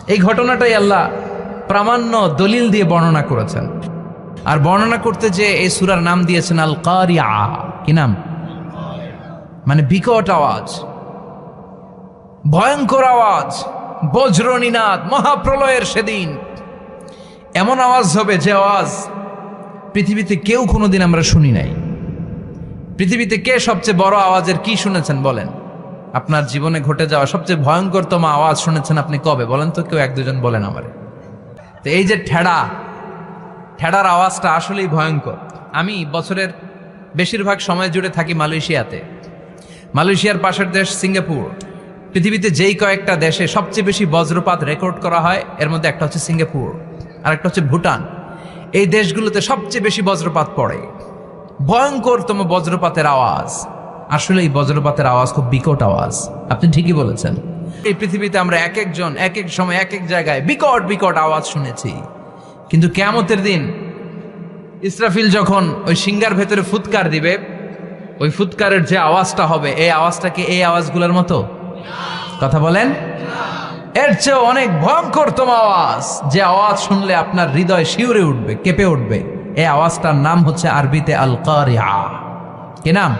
এই ঘটনাটাই আল্লাহ প্রামাণ্য দলিল দিয়ে বর্ণনা করেছেন। আর বর্ণনা করতে যে এই সূরার নাম দিয়েছেন আল কারিয়া। কি নাম? মানে বিকট আওয়াজ, ভয়ঙ্কর আওয়াজ, বজ্রনিনাদ, মহাপ্রলয়ের সেদিন এমন আওয়াজ হবে যে আওয়াজ পৃথিবীতে কেউ কোনোদিন আমরা শুনি নাই। পৃথিবীতে কে সবচেয়ে বড় আওয়াজের কি শুনেছেন বলেন? আপনার জীবনে ঘটে যাওয়া সবচেয়ে ভয়ঙ্করতম আওয়াজ শুনেছেন আপনি কবে বলেন তো? কেউ এক দুজন বলেন আমারে। তো এই যে ঠেড়ার আওয়াজটা আসলেই ভয়ঙ্কর। আমি বছরের বেশিরভাগ সময় জুড়ে থাকি মালয়েশিয়াতে। মালয়েশিয়ার পাশের দেশ সিঙ্গাপুর। পৃথিবীতে যেই কয়েকটা দেশে সবচেয়ে বেশি বজ্রপাত রেকর্ড করা হয় এর মধ্যে একটা হচ্ছে সিঙ্গাপুর, আর একটা হচ্ছে ভুটান। এই দেশগুলোতে সবচেয়ে বেশি বজ্রপাত পড়ে। ভয়ঙ্করতম বজ্রপাতের আওয়াজ। আসলে এই বজ্রপাতের আওয়াজ খুব বিকট আওয়াজ। আপনি ঠিকই বলেছেন। এই পৃথিবীতে আমরা এক একজন এক এক সময় এক এক জায়গায় বিকট বিকট আওয়াজ শুনেছি, কিন্তু কিয়ামতের দিন ইসরাফিল যখন ওই সিংহার ভেতরে ফুৎকার দিবে, ওই ফুৎকারের যে আওয়াজটা হবে এই আওয়াজটা কি এই আওয়াজগুলোর মতো? কথা বলেন। এর চেয়ে অনেক ভয়ঙ্করতম আওয়াজ, যে আওয়াজ শুনলে আপনার হৃদয় শিউরে উঠবে, কেঁপে উঠবে। এই আওয়াজটার নাম হচ্ছে আরবিতে আল কারিয়া। কি নাম?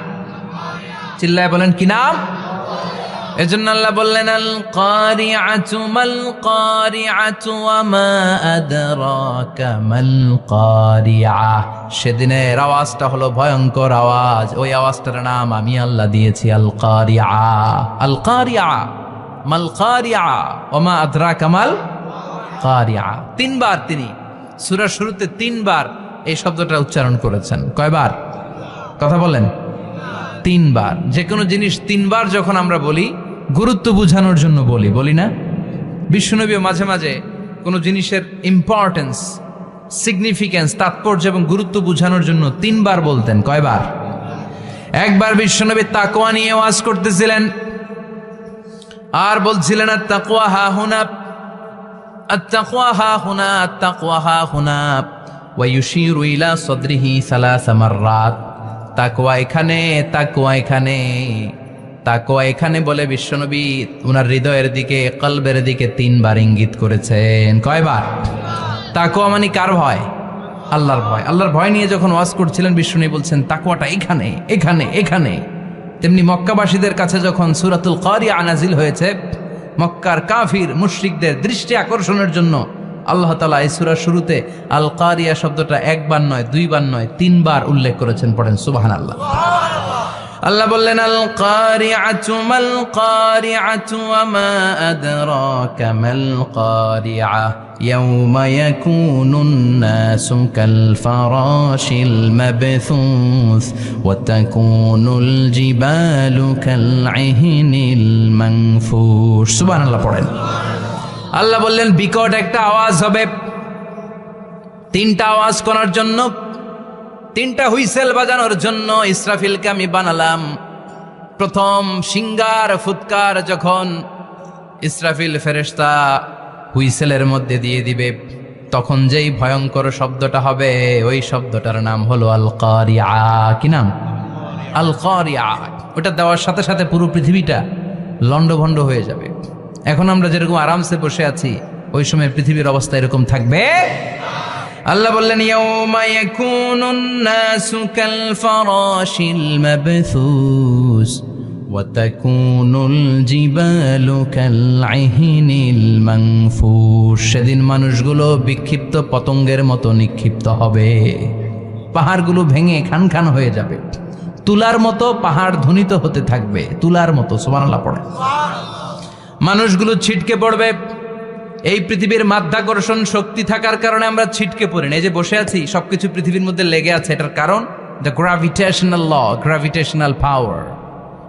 চিল্লায় বলেন কি নাম? এজন্য আল্লাহ বললেন আল কারিআতু মাল কারিআতু ওয়া মা আদরাকা মাল কারিআ। সেদিনের আওয়াজটা হলো ভয়ঙ্কর আওয়াজ। ওই আওয়াজটার নাম আমি আল্লাহ দিয়েছি আল কারিআ। আল কারিআ মাল কারিআ ওয়া মা আদরাকা মাল কারিআ। তিনবার তিনি সূরার শুরুতে তিনবার এই শব্দটা উচ্চারণ করেছেন। কয়বার? কথা বলেন। তিনবার। যে কোনো জিনিস তিনবার যখন আমরা বলি গুরুত্ব বোঝানোর জন্য বলি না? বিশ্বনবী মাঝে মাঝে কোনো জিনিসের ইম্পর্টেন্স, সিগনিফিকেন্স, তাৎপর্য এবং গুরুত্ব বোঝানোর জন্য তিনবার বলতেন। কয়বার? একবার বিশ্বনবী তাকওয়া নিয়ে ওয়াজ করতেছিলেন আর বলছিলেন আত-তাকওয়া হা হুনা, আত-তাকওয়া হা হুনা, আত-তাকওয়া হা হুনা ওয়া ইউশিরু ইলা সাদরিহি সালাসা মাররাত। তাকওয়া এখানে, তাকওয়া এখানে, তাকওয়া এখানে বলে বিশ্বনবী উনার হৃদয়ের দিকে, কলবের দিকে তিনবার ইঙ্গিত করেছেন। কয়বার? তাকওয়া মানে কার ভয়? আল্লাহর ভয়। আল্লাহর ভয় নিয়ে যখন ওয়াজ করছিলেন বিশ্বনবী বলছেন তাকওয়াটা এখানে, এখানে, এখানে। তেমনি মক্কাবাসীদের কাছে যখন সূরাতুল কারিয়া নাজিল হয়েছে, মক্কার কাফির মুশরিকদের দৃষ্টি আকর্ষণের জন্য আল্লাহ তাআলা এই সূরার শুরুতে আল কারিয়া শব্দটা একবার নয়, দুইবার নয়, তিনবার উল্লেখ করেছেন। পড়েন সুবহানাল্লাহ। আল্লাহ বললেন আল কারিআতু মাল কারিআতু ওয়া মা আদরাকা মাল কারিআ ইয়াওমা ইয়াকুনুন নাসু কাল ফারাশিল মাবথুস ওয়া তাকুনুল জিবালু কাল ইহনিল মানফুশ। সুবহানাল্লাহ পড়েন। আল্লাহ বললেন বিকট একটা আওয়াজ হবে। তিনটা আওয়াজ করার জন্য, তিনটা হুইসেল বাজানোর জন্য ইসরাফিলকে আমি বানালাম। প্রথম সিংহার ফুৎকার যখন ইসরাফিল ফেরেশতা হুইসেলের মধ্যে দিয়ে দিবে, তখন যেই ভয়ঙ্কর শব্দটা হবে ওই শব্দটার নাম হলো আল কারিআ। কি নাম? আল কারিআ। ওটা দেওয়ার সাথে সাথে পুরো পৃথিবীটা লন্ডভন্ড হয়ে যাবে। এখন আমরা যেরকম আরামসে বসে আছি, ওই সময় পৃথিবীর অবস্থা এরকম থাকবে। আল্লাহ বললেন ইয়াউমা ইয়াকুনুন নাসু কাল ফারাশিল মাবথুস ওয়া তাকুনুল জিবালু কাল ইহনিল মানফুশ। সেদিন মানুষগুলো বিক্ষিপ্ত পতঙ্গের মতো নিক্ষিপ্ত হবে। পাহাড়গুলো ভেঙে খান খান হয়ে যাবে। তুলার মতো পাহাড় ধ্বনিত হতে থাকবে, তুলার মতো। সুবহানাল্লাহ পড়ে। মানুষগুলো ছিটকে পড়বে। এই পৃথিবীর মাধ্যাকর্ষণ শক্তি থাকার কারণে আমরা ছিটকে পড়ি না। এই যে বসে আছি সবকিছু পৃথিবীর মধ্যে লেগে আছে, এটার কারণ দ্য গ্র্যাভিটেশনাল ল, গ্র্যাভিটেশনাল পাওয়ার।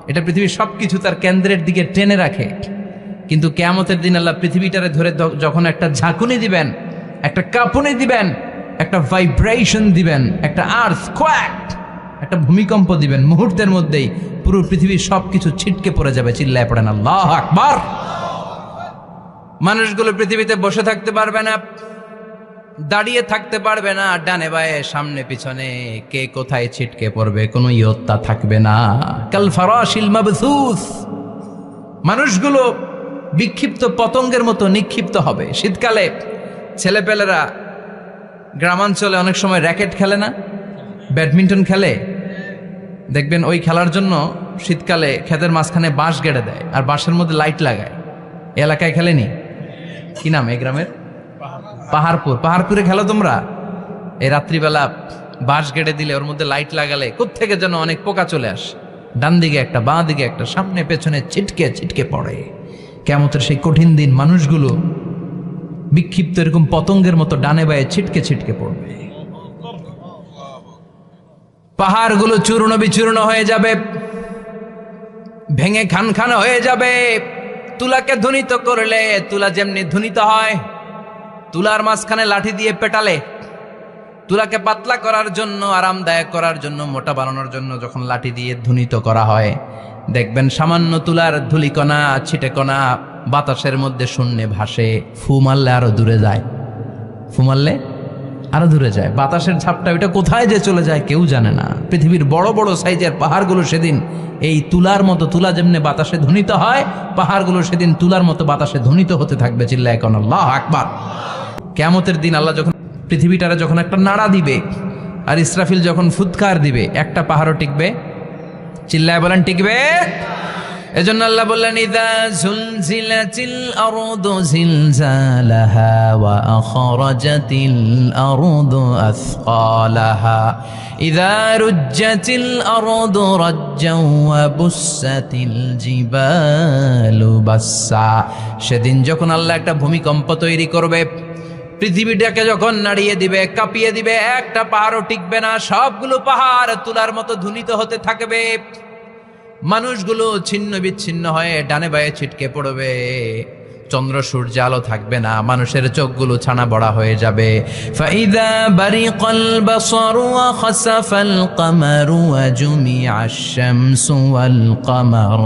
এটা পৃথিবীর সবকিছু তার কেন্দ্রের দিকে টেনে রাখে। কিন্তু কিয়ামতের দিন আল্লাহ পৃথিবীটারে ধরে যখন একটা ঝাঁকুনি দিবেন, একটা কাঁপুনি দিবেন, একটা ভাইব্রেশন দিবেন, একটা আর্থকোয়াক, একটা ভূমিকম্প দিবেন, মুহূর্তের মধ্যেই পুরো পৃথিবীর সবকিছু ছিটকে পড়ে যাবে। চিল্লায় পড়েন আল্লাহু আকবার। মানুষগুলো পৃথিবীতে বসে থাকতে পারবে না, দাঁড়িয়ে থাকতে পারবে না, ডানে বায়ে সামনে পিছনে কে কোথায় ছিটকে পড়বে কোনো ইয়ত্তা থাকবে না। কাল ফারাশিল মাবথুস। মানুষগুলো বিক্ষিপ্ত পতঙ্গের মতো নিক্ষিপ্ত হবে। শীতকালে ছেলেপেলেরা গ্রামাঞ্চলে অনেক সময় র্যাকেট খেলে না, ব্যাডমিন্টন খেলে, দেখবেন ওই খেলার জন্য শীতকালে ক্ষেতের মাঝখানে বাঁশ গেড়ে দেয় আর বাঁশের মধ্যে লাইট লাগায়। এলাকায় খেলেনি? কি নাম এই গ্রামের? পাহাড়পুরে খেলো তোমরা? এই রাত্রিবেলা বাঁশ গেড়ে দিলে ওর মধ্যে লাইট লাগালে কোত্থেকে যেন অনেক পোকা চলে আসে, ডান দিকে একটা, বাঁ দিকে একটা, সামনে পেছনে ছিটকে ছিটকে পড়ে। কিয়ামতের সেই কঠিন দিন মানুষগুলো বিক্ষিপ্ত এরকম পতঙ্গের মতো ডানে বায়ে ছিটকে ছিটকে পড়বে। পাহাড়গুলো চূর্ণ বিচূর্ণ হয়ে যাবে, ভেঙে খান খান হয়ে যাবে। তুলাকে ধ্বনিত করলে তুলা যেমনি ধ্বনিত হয়, তুলার মাঝখানে লাঠি দিয়ে পেটালে, তুলাকে পাতলা করার জন্য, আরামদায়ক করার জন্য, মোটা বানানোর জন্য যখন লাঠি দিয়ে ধ্বনিত করা হয়, দেখবেন সামান্য তুলার ধুলিকণা ছিটেকণা বাতাসের মধ্যে শূন্যে ভাসে। ফু মারলে আরো দূরে যায়, ফু মারলে আরো দূরে যায়। বাতাসের ঝাপটা ওইটা কোথায় যে চলে যায় কেউ জানে না। পৃথিবীর বড় বড় সাইজের পাহাড়গুলো সেদিন এই তুলার মতো, তুলা যেমনি বাতাসে ধ্বনিত হয়, পাহাড়গুলো সেদিন তুলার মতো বাতাসে ধ্বনিত হতে থাকবে। চিল্লায় এখন আল্লাহু আকবার। কিয়ামতের দিন আল্লাহ যখন পৃথিবীটারে যখন একটা নাড়া দিবে আর ইসরাফিল যখন ফুৎকার দিবে, একটা পাহাড়ও টিকবে? চিল্লায় বলেন টিকবে? এজন্য আল্লাহ বললেন, ইযা জুলজিলাতিল আরদু জিলজালাহা ওয়া আখরাজাতিল আরদু আসকালাহা ইযা রুজ্জাতিল আরদু রাজ্জাও ওয়া বুসাতিল জিবালু বাসসা। সেদিন যখন আল্লাহ একটা ভূমিকম্প তৈরি করবে, পৃথিবীটাকে যখন নাড়িয়ে দিবে, কাঁপিয়ে দিবে, একটা পাহাড়ও টিকবে না। সবগুলো পাহাড় তুলার মতো ধ্বনিত হতে থাকবে। মানুষগুলো ছিন্ন বিচ্ছিন্ন হয়ে ডানে বায়ে ছিটকে পড়বে। চন্দ্র সূর্য আলো থাকবে না, মানুষের চোখগুলো ছানা বড়া হয়ে যাবে। ফাইদা বারিকাল বাসারু ওয়া খাসাফাল কামারু ওয়া জুমিআশ শামসু ওয়াল কামার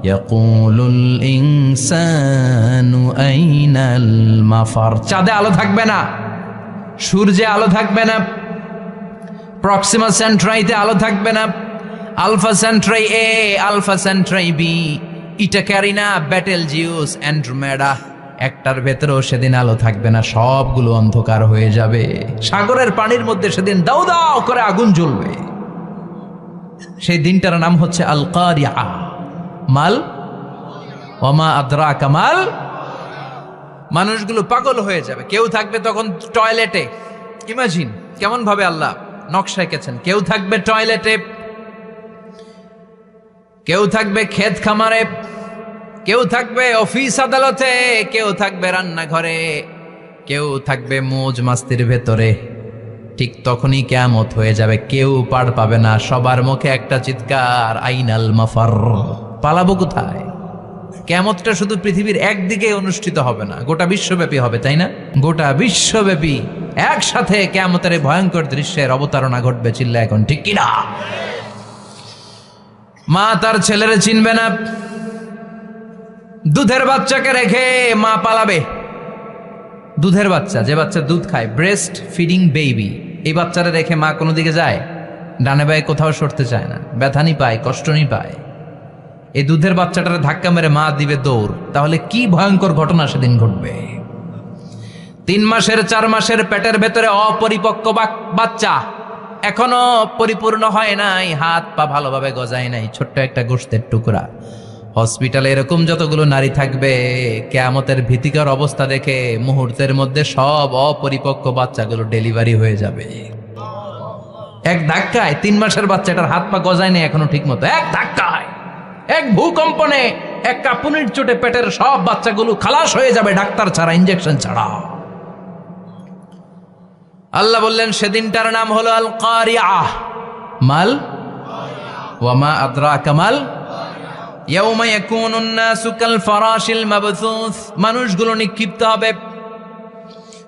ইয়াকুলুল ইনসানু আইনাল মাফার। চাঁদে আলো থাকবে না, সূর্যে আলো থাকবে না, প্রক্সিমা সেন্ট্রাইতে আলো থাকবে না, আলফা সেন্ট্রাই এ, আলফা সেন্ট্রাই বি, ইটাকারিনা, ব্যাটেলজিউস, অ্যান্ড্রোমেডা, একটার ভেতরেও সেদিন আলো থাকবে না, সবগুলো অন্ধকার হয়ে যাবে। সাগরের পানির মধ্যে সেদিন দাউ দাউ করে আগুন জ্বলবে। সেই দিনটার নাম হচ্ছে আল কারিআ। মাল ওয়ামা আদরাকা মাল। মানুষগুলো পাগল হয়ে যাবে। কেউ থাকবে তখন টয়লেটে, ইমাজিন কেমন ভাবে আল্লাহ নকশা এঁকেছেন। কেউ থাকবে টয়লেটে, কেউ থাকবে ক্ষেত খামারে, কেউ থাকবে অফিস আদালতে, কেউ থাকবে রান্নাঘরে, কেউ থাকবে মৌজ মাস্তির ভেতরে। ঠিক তখনই কিয়ামত হয়ে যাবে, কেউ পার পাবে না। সবার মুখে একটা চিৎকার, আইনাল মাফার। পালাবো কোথায়? কিয়ামতটা শুধু পৃথিবীর একদিকে অনুষ্ঠিত হবে না, গোটা বিশ্বব্যাপী হবে, তাই না? গোটা বিশ্বব্যাপী একসাথে কিয়ামতের ভয়ঙ্কর দৃশ্যের অবতারণা ঘটবে। চিল্লা এখন ঠিক কিনা? মা তার ছেলেরে চিনবে না। দুধের বাচ্চাকে রেখে মা পালাবে। দুধের বাচ্চা, যে বাচ্চা দুধ খায়, ব্রেস্ট ফিডিং বেবি, এই বাচ্চারা রেখে মা কোনো দিকে যায়? ডানে বায়ে কোথাও সরতে চায় না, ব্যথানি পায়, কষ্টনি পায়। এই দুধের বাচ্চাটারে ধাক্কা মেরে মা দিবে দৌড়। তাহলে কি ভয়ঙ্কর ঘটনা সেদিন ঘটবে। 3 মাসের 4 মাসের পেটের ভেতরে অপরিপক্ক বাচ্চা, এখনো পরিপূর্ণ হয় নাই, হাত পা ভালোভাবে গজায় নাই, ছোট্ট একটা গোশতের টুকরা। হসপিটালে এরকম যতগুলো নারী থাকবে, কিয়ামতের ভীতিকর অবস্থা দেখে মুহূর্তের মধ্যে সব অপরিপক্ক বাচ্চাগুলো ডেলিভারি হয়ে যাবে। এক ধাক্কায় 3 মাসের বাচ্চাটার হাত পা গজায় নেই এখনো ঠিক মতো, এক ধাক্কায়, এক ভূকম্পনে, এক কাঁপুনির চোটে পেটের সব বাচ্চাগুলো খালাস হয়ে যাবে, ডাক্তার ছাড়া, ইঞ্জেকশন ছাড়া। আল্লাহ বললেন সেদিনটার নাম হলো আল কারিআ। মাল ওয়ামা আদরাকা মাল। ইয়াউমা ইয়াকুনুন নাসু কাল ফারাশিল মাবথুস। মানুষগুলো নিক্ষিপ্ত হবে।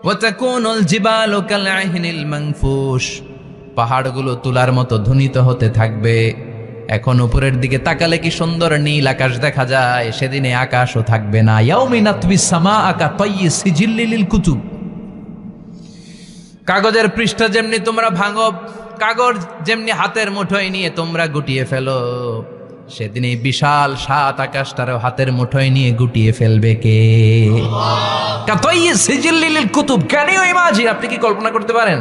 ওয়া তাকুনুল জিবালু কাল আহিনিল মানফুশ। পাহাড়গুলো তুলার মতো ধ্বনিত হতে থাকবে। এখন উপরের দিকে তাকালে কি সুন্দর নীল আকাশ দেখা যায়। সেদিনে আকাশও থাকবে না। ইয়াউমি নাতবিস সামাআ কা তাইয়্যি সিজিল্লিল কুতুব। কাগজের পৃষ্ঠা যেমনি তোমরা ভাঙো, কাগজ যেমনি হাতের মুঠোয় নিয়ে তোমরা গুটিয়ে ফেলো, সেদিন এই বিশাল সাত আকাশটারও হাতের মুঠোয় নিয়ে গুটিয়ে ফেলবে কে? কুতুব, ক্যান ইউ ইমাজিন? আপনি কি কল্পনা করতে পারেন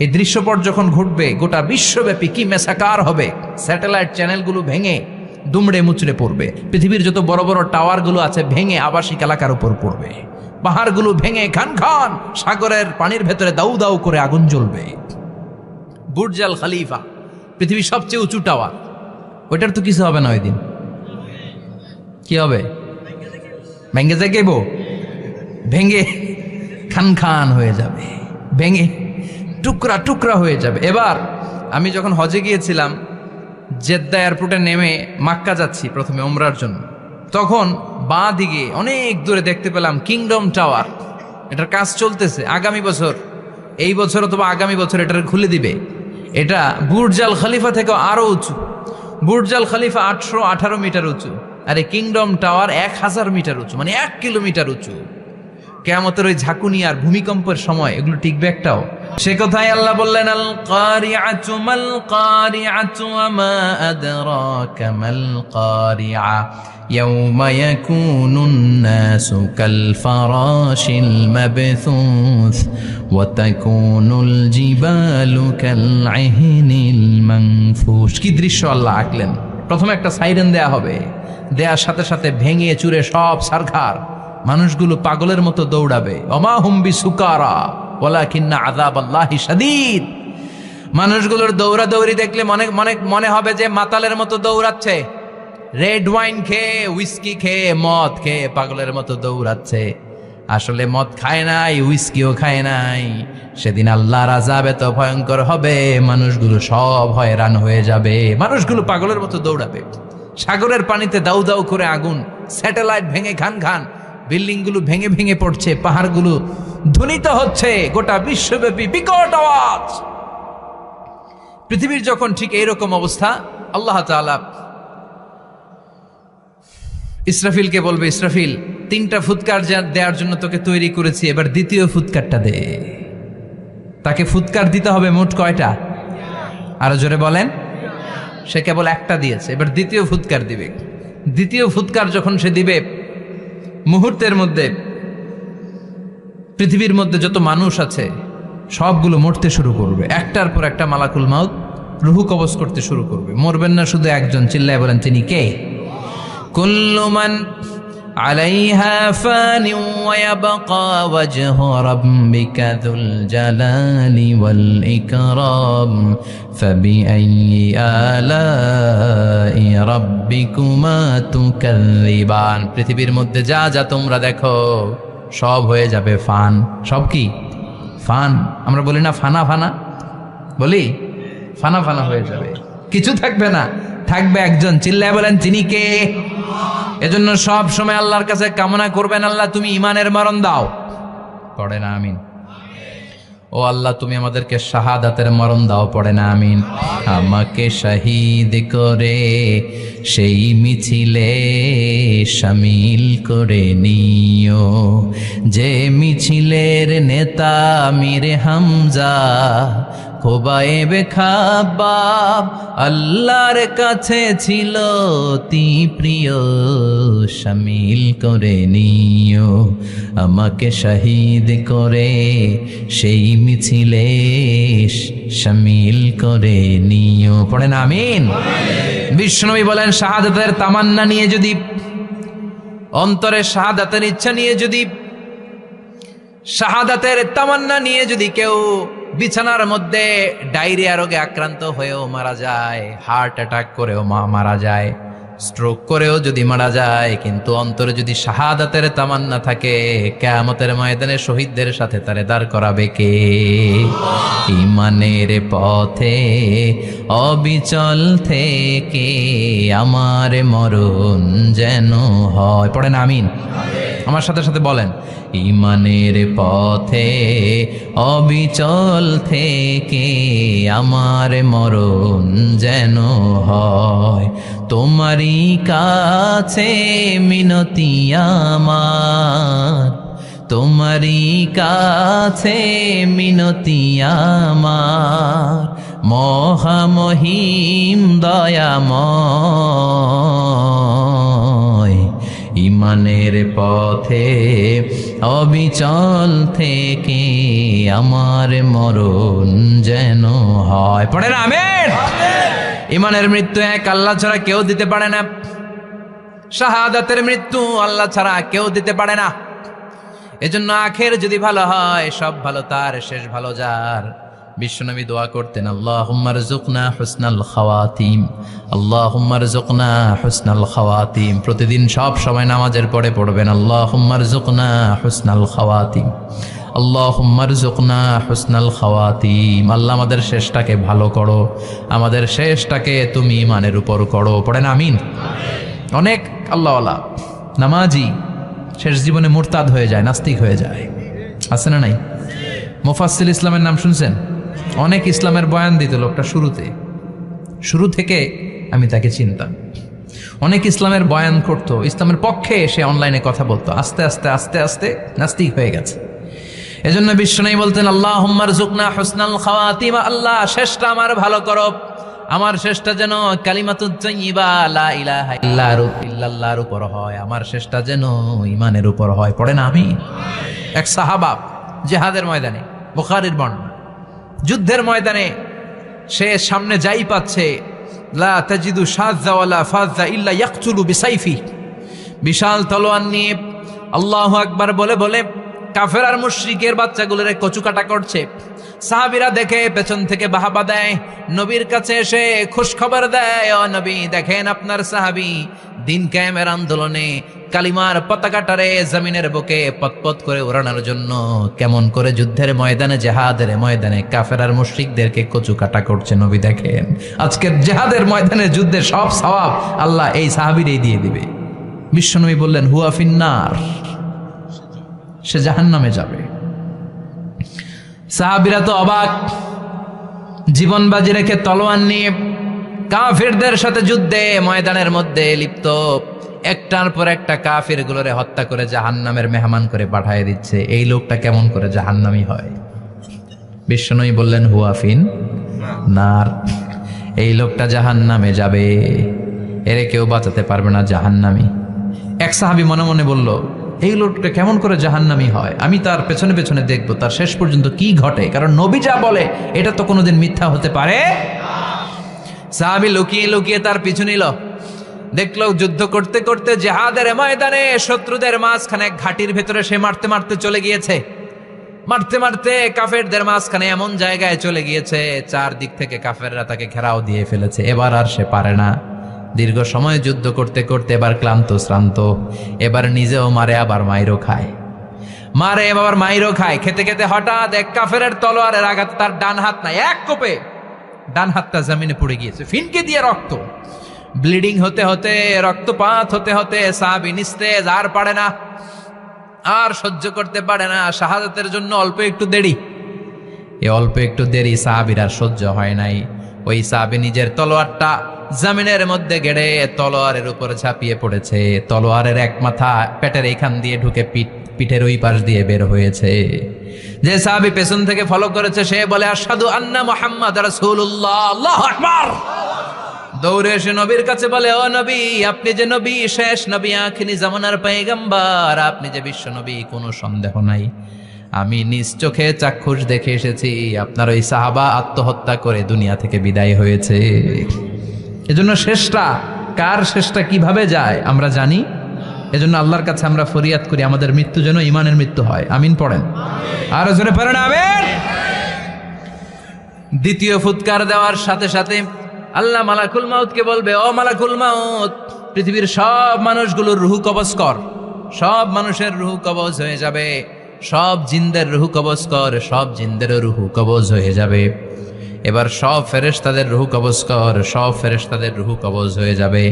এই দৃশ্যপট যখন ঘটবে গোটা বিশ্বব্যাপী কি মেসাকার হবে? স্যাটেলাইট চ্যানেলগুলো ভেঙে দুমড়ে মুচড়ে পড়বে, পৃথিবীর যত বড় বড় টাওয়ারগুলো আছে ভেঙে আবাসিক এলাকার উপর পড়বে, পাহাড়গুলো ভেঙে খান খান সাগরের পানির ভেতরে দাউ দাউ করে আগুন জ্বলবে। বুর্জ আল খলিফা পৃথিবীর সবচেয়ে উঁচু টাওয়ার, ওইটার তো কিছু হবে না, ওই দিন কি হবে? ভেঙে যাইব, ভেঙে খান খান হয়ে যাবে, ভেঙে টুকরা টুকরা হয়ে যাবে। এবার আমি যখন হজে গিয়েছিলাম, জেদ্দা এয়ারপোর্টে নেমে মাক্কা যাচ্ছি প্রথমে ওমরার জন্য, তখন বাঁ দিকে অনেক দূরে দেখতে পেলাম কিংডম টাওয়ার। এটার কাজ চলতেছে, আগামী বছর, এই বছর অথবা আগামী বছর এটার খুলে দিবে। এটা বুর্জ আল খলিফা থেকে আরো উঁচু। বুর্জ আল খলিফা 818 মিটার উঁচু, আর এই কিংডম টাওয়ার 1000 মিটার উঁচু, মানে 1 কিলোমিটার উঁচু। কিয়ামতের ওই ঝাঁকুনি আর ভূমিকম্পের সময় এগুলো টিকবে একটাও? সে কথাই আল্লাহ বললেন, আল কারিআতু মাল কারিআতু ওয়া মা আদরাকা মাল কারিআ ইয়াউমা ইয়াকুনুন নাসু কাল ফারাশিল মাবথুস ওয়া তাকুনুল জিবালু কাল ইহনিল মানফুশ। কি দৃশ্য আল্লাহ আঁকলেন! প্রথমে একটা সাইরেন দেয়া হবে, দেয়ার সাথে সাথে ভেঙে চুরে সব সারখার, মানুষগুলো পাগলের মতো দৌড়াবে। ওমা হুম বিসুকারা ওয়ালাকিন্না আযাবাল্লাহি শাদীদ। মানুষগুলোর দৌড়াদৌড়ি দেখলে মনে হবে যে মাতালের মতো দৌড়াচ্ছে, রেড ওয়াইন খেয়ে, উইস্কি খেয়ে, মদ খেয়ে পাগলের মতো দৌড়াচ্ছে। আসলে মদ খায় নাই, উইস্কিও খায় নাই। সেদিন আল্লাহর আযাব এত ভয়ঙ্কর হবে, মানুষগুলো সব হয়রান হয়ে যাবে, মানুষগুলো পাগলের মতো দৌড়াবে। সাগরের পানিতে দাউ দাউ করে আগুন, স্যাটেলাইট ভেঙে খান খান, বিল্ডিংগুলো ভেঙে ভেঙে পড়ছে, পাহাড়গুলো ধ্বনিত হচ্ছে, গোটা বিশ্বব্যাপী বিকট আওয়াজ। পৃথিবীর যখন ঠিক এইরকম অবস্থা, আল্লাহ তাআলা ইসরাফিলকে বলবে, ইসরাফিল 3টা ফুৎকার দেওয়ার জন্য তোকে তৈরি করেছি, এবার দ্বিতীয় ফুৎকারটা দে। তাকে ফুৎকার দিতে হবে মোট কয়টা? আরো জোরে বলেন। সে কেবল একটা দিয়েছে, এবার দ্বিতীয় ফুৎকার দিবে। দ্বিতীয় ফুৎকার যখন সে দিবে, মুহূর্তের মধ্যে পৃথিবীর মধ্যে যত মানুষ আছে সবগুলো মরতে শুরু করবে, একটার পর একটা মালাকুল মাউত রুহু কবজ করতে শুরু করবে। মরবেন না শুধু একজন, চিল্লায় বলেন তিনি কে? কুল্লু মান আলাইহা ফানি ওয়া ইয়াবকা ওয়াজহু রাব্বিকা যুল জালালি ওয়াল ইকরাম ফাবিআইয়ি আলাই রাব্বিকুমা তুকাযযিবান। পৃথিবীর মধ্যে যা যা তোমরা দেখো সব হয়ে যাবে ফান। সব কি? ফান। আমরা বলি না ফানা ফানা, বলি ফানা ফানা হয়ে যাবে, কিছু থাকবে না, থাকবে একজন, চিল্লায় বলেন তিনি কে? এজন্য সব সময় আল্লাহর কাছে কামনা করবেন, আল্লাহ তুমি ইমানের মরণ দাও। পড়ে না আমিন? ও আল্লাহ তুমি আমাদেরকে শাহাদাতের মরণ দাও। পড়ে না আমিন? আমাকে শহীদ করে সেই মিছিলে শামিল করে নিও, যে মিছিলের নেতা মীর হামজা খোবায়েবে খাব্বাব আল্লাহর কাছে ছিল অতি প্রিয়, শামিল করে নিও আমাকে শহীদ করে সেই মিছিলে শামিল করে নিও। পড়েন আমিন? বিশ্বনবী বলেন, শাহাদাতের তামান্না নিয়ে যদি, অন্তরে শাহাদাতের ইচ্ছা নিয়ে যদি, শাহাদাতের তামান্না নিয়ে যদি কেউ বিছানার মধ্যে ডায়রিয়া রোগে আক্রান্ত হয়েও মারা যায়, হার্ট অ্যাটাক করেও মারা যায়, স্ট্রোক করেও যদি মারা যায়, কিন্তু অন্তরে যদি শাহাদাতের তামান্না থাকে, কিয়ামতের ময়দানে শহীদদের সাথে তারে দাঁড় করাবে কে? ঈমানের পথে অবিচল থেকে আমার মরণ যেন হয়। পড়েন আমিন? আমার সাথে সাথে বলেন, ঈমানের পথে অবিচল থেকে আমার মরণ যেন হয়। তোমারই কাছে মিনতি আমার, তোমারই কাছে মিনতি আমার, মহামহিম দয়াময়, ইমানের পথে অবিচল থেকে আমার মরণ যেন হয়। পড়েন আমিন। ইমানের মৃত্যু এক, আল্লাহ ছাড়া কেউ দিতে পারে না। শাহাদাতের মৃত্যু আল্লাহ ছাড়া কেউ দিতে পারে না। এজন্য আখের যদি ভালো হয়, সব ভালো তার, শেষ ভালো যার। বিশ্বনবী দোয়া করতেন, আল্লাহুম্মা রযুকনা হুসনাল খাওয়াতিম, আল্লাহুম্মা রযুকনা হুসনাল খাওয়াতিম। প্রতিদিন সব সময় নামাজের পরে পড়বেন, আল্লাহুম্মা রযুকনা হুসনাল খাওয়াতিম, আল্লাহুম্মা রযুকনা হুসনাল খাওয়াতিম। আল্লাহ আমাদের শেষটাকে ভালো করো, আমাদের শেষটাকে তুমি ঈমানের উপর করো। পড়েন আমিন। অনেক আল্লাহওয়ালা নামাজি শেষ জীবনে মুরতাদ হয়ে যায়, নাস্তিক হয়ে যায়, আছে না নাই? মুফাসসিল ইসলামের নাম শুনছেন? অনেক ইসলামের বয়ান দিত লোকটা শুরু থেকে আমি তাকে চিনতাম। অনেক ইসলামের বয়ান করত, ইসলামের পক্ষে এসে অনলাইনে কথা বলতো। আস্তে আস্তে আস্তে আস্তে নাস্তিক হয়ে গেছে। এজন্য বিশ্বনবী বলতেন, আল্লাহুম্মা রযুকনা হুসনাল খাওয়াতিম, আল্লাহ শেষটা আমার ভালো করো, আমার শেষটা যেন কালিমাতুত তাইয়্যিবা লা ইলাহা ইল্লাল্লাহর উপর হয়, আমার শেষটা যেন ঈমানের উপর হয়। পড়েন আমিন। এক সাহাবা জিহাদের ময়দানে, বুখারীর বর্ণনা, যুদ্ধের ময়দানে সে সামনে যাই পাচ্ছে, লা তাজিদু শাযযা ওয়ালা ফাযযা ইল্লা ইয়াকতুলু বিসাইফি, বিশাল তলোয়ার নিয়ে আল্লাহু আকবার বলে বলে কাফের আর মুশরিকের বাচ্চাগুলোরে কচুকাটা করছে। সাহাবীরা দেখে পেছন থেকে বাহাবা দেয়, নবীর কাছে এসে খুশখবর দেয়, ও নবী দেখেন আপনার সাহাবী দিন কায়েমের আন্দোলনে কালিমার পতাকাটারে জমিনের বুকে পতপত করে ওড়ানোর জন্য কেমন করে যুদ্ধের ময়দানে, জিহাদের ময়দানে কাফের আর মুশরিকদেরকে কচুকাটা করছে। নবী দেখেন আজকের জিহাদের ময়দানে যুদ্ধের সব সওয়াব আল্লাহ এই সাহাবীরই দিয়ে দিবে। বিশ্বনবী বললেন, হুয়া ফিন্নার, সে জাহান্নামে যাবে। সাহাবীরা তো অবাক, জীবন বাজি রেখে তলোয়ার নিয়ে কাফিরদের সাথে যুদ্ধে ময়দানের মধ্যে লিপ্ত, একটার পর একটা কাফির গুলোরে হত্যা করে জাহান্নামের মেহমান করে পাঠিয়ে দিচ্ছে। এই লোকটা কেমন করে জাহান্নামী হয়? বিশ্বনবী বললেন, হুয়া ফিন নার, এই লোকটা জাহান্নামে যাবে, এরে কেউ বাঁচাতে পারবে না, জাহান্নামী। এক সাহাবী মনে মনে বলল, এই লোকটা কেমন করে জাহান্নামী হয়, আমি তার পেছনে পেছনে দেখবো তার শেষ পর্যন্ত কি ঘটে, কারণ নবী যা বলে এটা তো কোনোদিন মিথ্যা হতে পারে। সাহাবী লুকিয়ে লুকিয়ে তার পিছু নিল, দেখলো যুদ্ধ করতে করতে জিহাদের ময়দানে শত্রুদের মাঝখানে ঘাটির ভেতরে সে মারতে মারতে চলে গিয়েছে, মারতে মারতে কাফেরদের মাঝখানে এমন জায়গায় চলে গিয়েছে চারদিক থেকে কাফেররা তাকে ঘেরাও দিয়ে ফেলেছে। এবার আর সে পারে না, দীর্ঘ সময় যুদ্ধ করতে করতে এবার ক্লান্ত শ্রান্ত, এবার নিজেও মারে আবার মাইরও খায়, মারে আবার মাইরও খায়। খেতে খেতে হঠাৎ এক কাফেরের তলোয়ারের আঘাত তার ডান হাত নাই, এক কোপে ডান হাতটা জমিনে পড়ে গিয়েছে, ফিনকে দিয়ে রক্ত, ব্লিডিং হতে হতে, রক্তপাত হতে হতে সাহাবী নিস্তেজ, আর পারে না, আর সহ্য করতে পারে না। শাহাদাতের জন্য অল্প একটু দেরি, এই অল্প একটু দেরি সাহাবীর আর সহ্য হয় নাই। ওই সাহাবী নিজের তলোয়ারটা জমিনের মধ্যে গেড়ে তলোয়ারের উপর ঝাঁপিয়ে পড়েছে, তলোয়ারের এক মাথা পেটের এইখান দিয়ে ঢুকে পিঠের ওই পাশ দিয়ে বের হয়েছে। যে সাহাবী পেছন থেকে ফলো করেছে সে বলে, আশহাদু আন্না মুহাম্মাদ রাসূলুল্লাহ, আল্লাহু আকবার। দৌড়ে এসে নবীর কাছে বলে, ও নবী, আপনি যে নবী, শেষ নবী, আখিরি জামানার পয়গম্বর, আপনি যে বিশ্ব নবী, কোনো সন্দেহ নাই, আমি নিজ চোখে চাক্ষুষ দেখে এসেছি আপনার ওই সাহাবা আত্মহত্যা করে দুনিয়া থেকে বিদায় হয়েছে। এজন্য শেষটা কার, শেষটা কিভাবে যায় আমরা জানি। এজন্য আল্লাহর কাছে আমরা ফরিয়াদ করি আমাদের মৃত্যু যেন ঈমানের মৃত্যু হয়। আমিন পড়েন, আর জোরে পড়েন আমিন। দ্বিতীয় ফুৎকার দেওয়ার সাথে সাথে আল্লাহ মালাকুল মাউতকে বলবে, ও মালাকুল মাউত, পৃথিবীর সব মানুষগুলোর রুহু কবজ কর। সব মানুষের রুহু কবজ হয়ে যাবে, সব জিনদের রুহু কবজ কর, সব জিনদেরও রুহু কবজ হয়ে যাবে। এবার সব ফেরেশতাদের রুহু কবজ কর, সব ফেরেশতাদের রুহু কবজ হয়ে যাবে।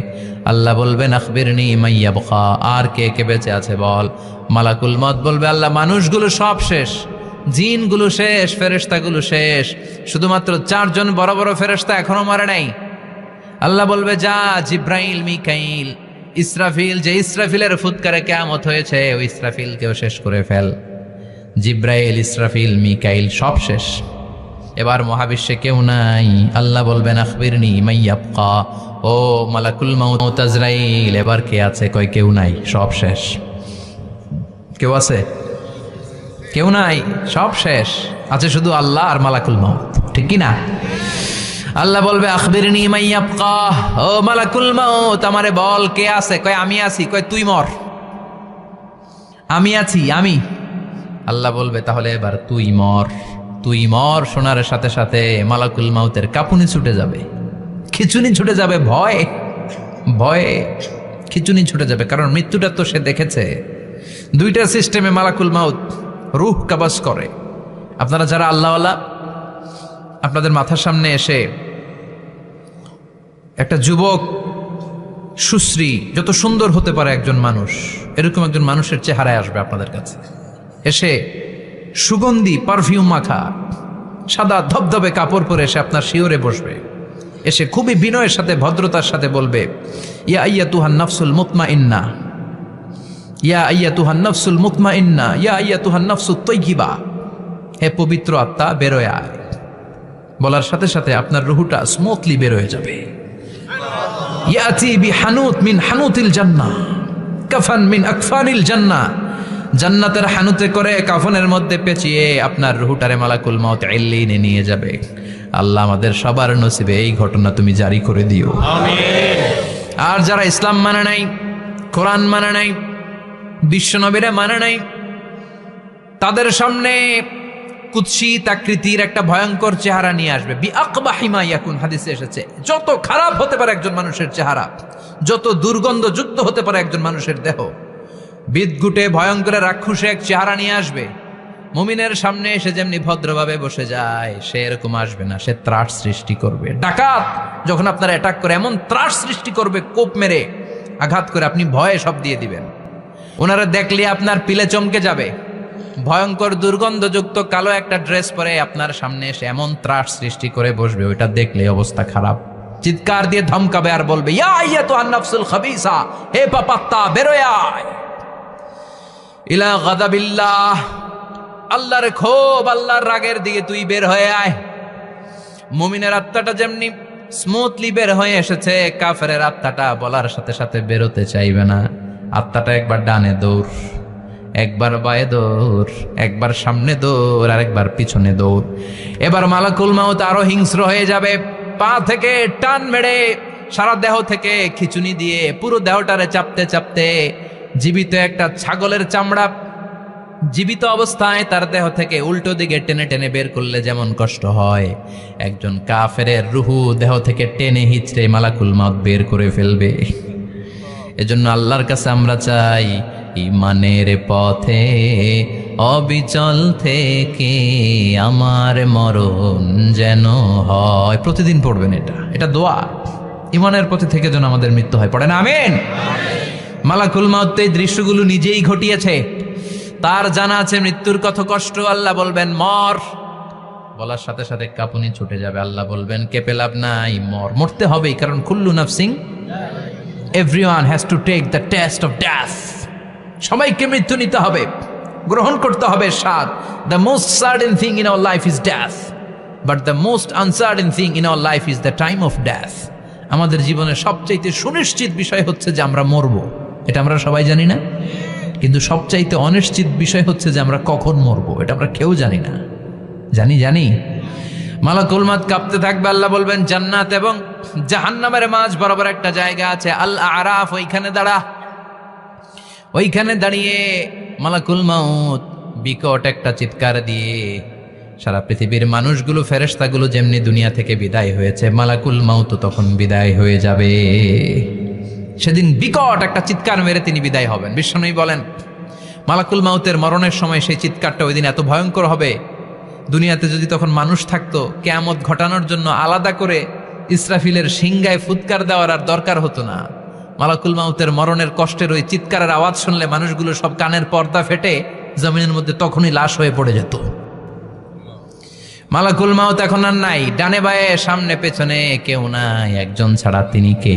আল্লাহ বলবেন, আখবিরনি মাইয়া বখা, আর কে কে বেঁচে আছে বল। মালাকুল মউত বলবে, আল্লাহ মানুষগুলো সব শেষ, জিনগুলো শেষ, ফেরেশতাগুলো শেষ, শুধুমাত্র 4 জন বড় বড় ফেরেশতা এখনো মরে নাই। আল্লাহ বলবে, যা জিব্রাইল, মিকাইল, ইসরাফিল, যে ইসরাফিলের ফুৎকারে কিয়ামত হয়েছে ওই ইসরাফিলকেও শেষ করে ফেল। জিব্রাইল, ইসরাফিল, মিকাইল সব শেষ। এবার মহাবিশ্বে কেউ নাই। আল্লাহ বলবেন আখবিরনি মাইয়াবকা, ও মালাকুল মাউত আজরাইল, এবার কে আছে? কয় কেউ নাই, সব শেষ। কেউ আছে? কেউ নাই, সব শেষ। আছে শুধু আল্লাহ আর মালাকুল মাউত, ঠিক কি না? আল্লাহ বলবে আখবিরনি মাইয়াবকা, ও মালাকুল মাউত আমারে বল কে আছে? কয় আমি আছি। কয় তুই মর। আমি আছি, আমি। আল্লাহ বলবে তাহলে এবার তুই মর। তুই মর শোনার সাথে সাথে মালাকুল মাউতের কাঁপুনি ছুটে যাবে, খিচুনি ছুটে যাবে, ভয়ে ভয়ে খিচুনি ছুটে যাবে। কারণ মৃত্যুটা তো সে দেখেছে। দুইটা সিস্টেমে মালাকুল মাউত রূহ কাবাজ করে। আপনারা যারা আল্লাহওয়ালা, আপনাদের মাথার সামনে এসে একটা যুবক, সুশ্রী, যত সুন্দর হতে পারে একজন মানুষ, এরকম একজন মানুষের চেহারায় আসবে আপনাদের কাছে। এসে সুগন্ধি পারফিউম মাখা সাদা ধবধবে কাপড় পরে এসে আপনার শিওরে বসবে। এসে খুবই বিনয়ের সাথে, ভদ্রতার সাথে বলবে, ইয়া আইয়াতুহান নাফসুল মুতমাইন্না, ইয়া আইয়াতুহান নাফসুল মুতমাইন্না, ইয়া আইয়াতুহান নাফসুত তাইয়্যিবা, হে পবিত্র আত্মা বেরোয় আয়। বলার সাথে সাথে আপনার রুহুটা স্মুথলি বের হয়ে যাবে। ইয়াতি বিহানুত মিন হানুতিল জান্নাহ, কাফান মিন আকফানিল জান্নাহ, জান্নাতের হানুতে করে কাফনের মধ্যে পেঁচিয়ে আপনার রুহুটারে মালাকুল মাউত ইল্লিনে নিয়ে যাবে। আল্লাহ আমাদের সবার নসিবে এই ঘটনা তুমি জারি করে দিও, আমিন। আর যারা ইসলাম মানে নাই, কোরআন মানে নাই, বিশ্বনবীরা মানে নাই, তাদের সামনে কুৎসিত আকৃতির একটা ভয়ঙ্কর চেহারা নিয়ে আসবে। বিআকবাহি মা ইয়াকুন, হাদিসে এসেছে, যত খারাপ হতে পারে একজন মানুষের চেহারা, যত দুর্গন্ধযুক্ত হতে পারে একজন মানুষের দেহ, বিদঘুটে ভয়ঙ্কর রাক্ষসে এক চেহারা নিয়ে আসবে। মুমিনের সামনে এসে যেমনি ভদ্রভাবে বসে যায়, সে এরকম আসবে না। সে ত্রাস সৃষ্টি করবে। ডাকাত যখন আপনার অ্যাটাক করে এমন ত্রাস সৃষ্টি করবে, কোপ মেরে আঘাত করে আপনি ভয়ে সব দিয়ে দিবেন। ওনারা দেখলে আপনার পিলে চমকে যাবে। ভয়ঙ্কর দুর্গন্ধযুক্ত কালো একটা ড্রেস পরে আপনার সামনে এসে এমন ত্রাস সৃষ্টি করে বসবে, ওইটা দেখলে অবস্থা খারাপ। চিৎকার দিয়ে ধমকাবে আর বলবে, ইয়া আইয়াতুহান নাফসুল খাবিসা, হে পাপাত্তা বেরোয় আয় ইলা গাদাবিল্লাহ, আল্লাহর ক্ষোভ, আল্লাহর রাগের দিকে তুই বের হয়ে আয়। মুমিনের আত্মাটা যেমনি স্মুথলি বের হয়ে এসেছে, কাফেরের আত্মাটা বলার সাথে সাথে বেরোতে চাইবে না। আত্মাটা একবার ডানে দৌড়, একবার বায়ে দৌড়, একবার সামনে দৌড়, আর একবার পিছনে দৌড়। এবার মালাকুল মাউত আরো হিংস্র হয়ে যাবে। পা থেকে টান মেরে সারা দেহ থেকে খিচুনি দিয়ে পুরো দেহটারে চাপতে চাপতে জীবিত একটা ছাগলের চামড়া জীবিত অবস্থায় তার দেহ থেকে উল্টো দিকে টেনে টেনে বের করলে যেমন কষ্ট হয়, একজন কাফেরের রুহু দেহ থেকে টেনে হিচড়ে মালাকুল মাউত বের করে ফেলবে। এজন্য আল্লাহর কাছে আমরা চাই, ইমানের পথে অবিচল থেকে আমার মরণ যেন হয়। প্রতিদিন পড়বেন এটা দোয়া। ইমানের পথে থেকে যেন আমাদের মৃত্যু হয়। পড়েন আমিন। মালাকুল মাউত এই দৃশ্যগুলো নিজেই ঘটিয়েছে। তার জানা আছে মৃত্যুর কত কষ্ট। আল্লাহ বলবেন মর, বলার সাথে সাথে কাঁপুনি ছুটে যাবে। আল্লাহ বলবেন কেঁপে লাভ নাই, মর, মরতে হবেই। কারণ কুল্লু নাফসিং, everyone has to take the taste of death. সবাইকে মৃত্যু নিতে হবে, গ্রহণ করতে হবে স্বাদ। The most certain thing in our life is death, but the most uncertain thing in our life is the time of death. আমাদের জীবনের সবচাইতে সুনিশ্চিত বিষয় হচ্ছে যে আমরা মরব, এটা আমরা সবাই জানি না। কিন্তু সবচাইতে অনিশ্চিত বিষয় হচ্ছে যে আমরা কখন মরব, এটা আমরা কেউ জানি না। জানি মালাকুল মাউত কাঁপতে থাকবে। আল্লাহ বলবেন জান্নাত এবং জাহান্নামের মাঝ বরাবর একটা জায়গা আছে, আল আরাফ, ওইখানে দাঁড়া। ওইখানে দাঁড়িয়ে মালাকুল মাউত বিকট একটা চিৎকার দিয়ে সারা পৃথিবীর মানুষগুলো, ফেরেশতাগুলো যেমনি দুনিয়া থেকে বিদায় হয়েছে, মালাকুল মাউত তখন বিদায় হয়ে যাবে। সেদিন বিকট একটা চিৎকার মেরে তিনি বিদায় হবেন। বিশ্বনবী বলেন মালাকুল মাউতের মরণের সময় সেই চিৎকারটা ওই দিন এত ভয়ঙ্কর হবে, দুনিয়াতে যদি তখন মানুষ থাকতো, কিয়ামত ঘটানোর জন্য আলাদা করে ইসরাফিলের সিংগায় ফুৎকার দেওয়ার আর দরকার হতো না। মালাকুল মাউতের মরণের কষ্টের ওই চিৎকারের আওয়াজ শুনলে মানুষগুলো সব কানের পর্দা ফেটে জমিনের মধ্যে তখনই লাশ হয়ে পড়ে যেত। মালাকুল মাউত এখন আর নাই, ডানে বায়ে সামনে পেছনে কেউ নাই, একজন ছাড়া, তিনি কে?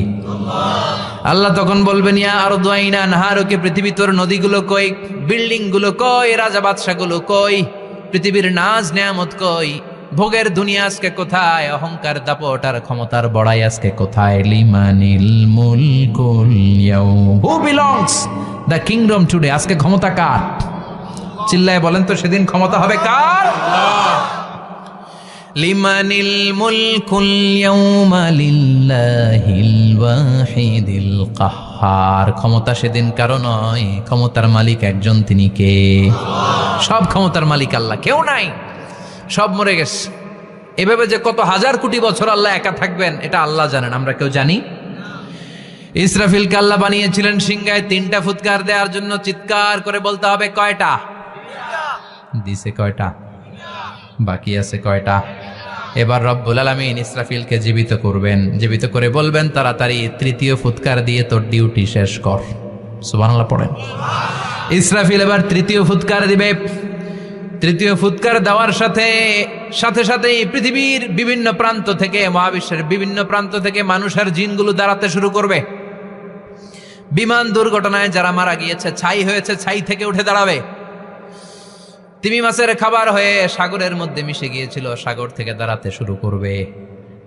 আল্লাহ তখন বলবেন ইয়া আরদু আইনা নাহারুকে, পৃথিবী তোর নদীগুলো কই, বিল্ডিং গুলো কই, রাজা বাদশা গুলো কই, পৃথিবীর নাজ নেয়ামত কই, ভোগের দুনিয়া আজকে কোথায়, অহংকার দাপট আর ক্ষমতার বড়াই আজকে কোথায়? লিমানিল মুলকুল ইয়াউম, who belongs the kingdom today? আজকে ক্ষমতা কার? চিল্লায় বলেন তো, সেদিন ক্ষমতা হবে কার? লিমানিল মুলকুল ইয়াউমা লিল্লাহিল ওয়াহিদিল কাহ্হার। ক্ষমতা সেদিন কারো নয়, ক্ষমতার মালিক একজন, তিনি কে? সব ক্ষমতার মালিক আল্লাহ, কেউ নাই, সব মরে গেছে। এভাবে যে কত হাজার কোটি বছর আল্লাহ একা থাকবেন এটা আল্লাহ জানেন, আমরা কেউ জানি? ইসরাফিলকে আল্লাহ বানিয়েছিলেন সিংহায় 3টা ফুৎকার দেওয়ার জন্য। চিৎকার করে বলতে হবে কয়টা? দিছে কয়টা? বাকি আছে কয়টা? এবার রব্বুল আলামিন ইসরাফিলকে জীবিত করবেন, জীবিত করে বলবেন তাড়াতাড়ি 3য় ফুৎকার দিয়ে তোর ডিউটি শেষ কর। সুবহানাল্লাহ পড়েন। ইসরাফিল এবার 3য় ফুৎকার দিবে। 3য় ফুৎকার দেওয়ার সাথে সাথেই পৃথিবীর বিভিন্ন প্রান্ত থেকে, মহাবিশ্বের বিভিন্ন প্রান্ত থেকে মানুষের জিনগুলো দাঁড়াতে শুরু করবে। বিমান দুর্ঘটনায় যারা মারা গিয়েছে, ছাই হয়েছে, ছাই থেকে উঠে দাঁড়াবে। তিমি মাছের খাবার হয়ে সাগরের মধ্যে মিশে গিয়েছিল, সাগর থেকে দাঁড়াতে শুরু করবে।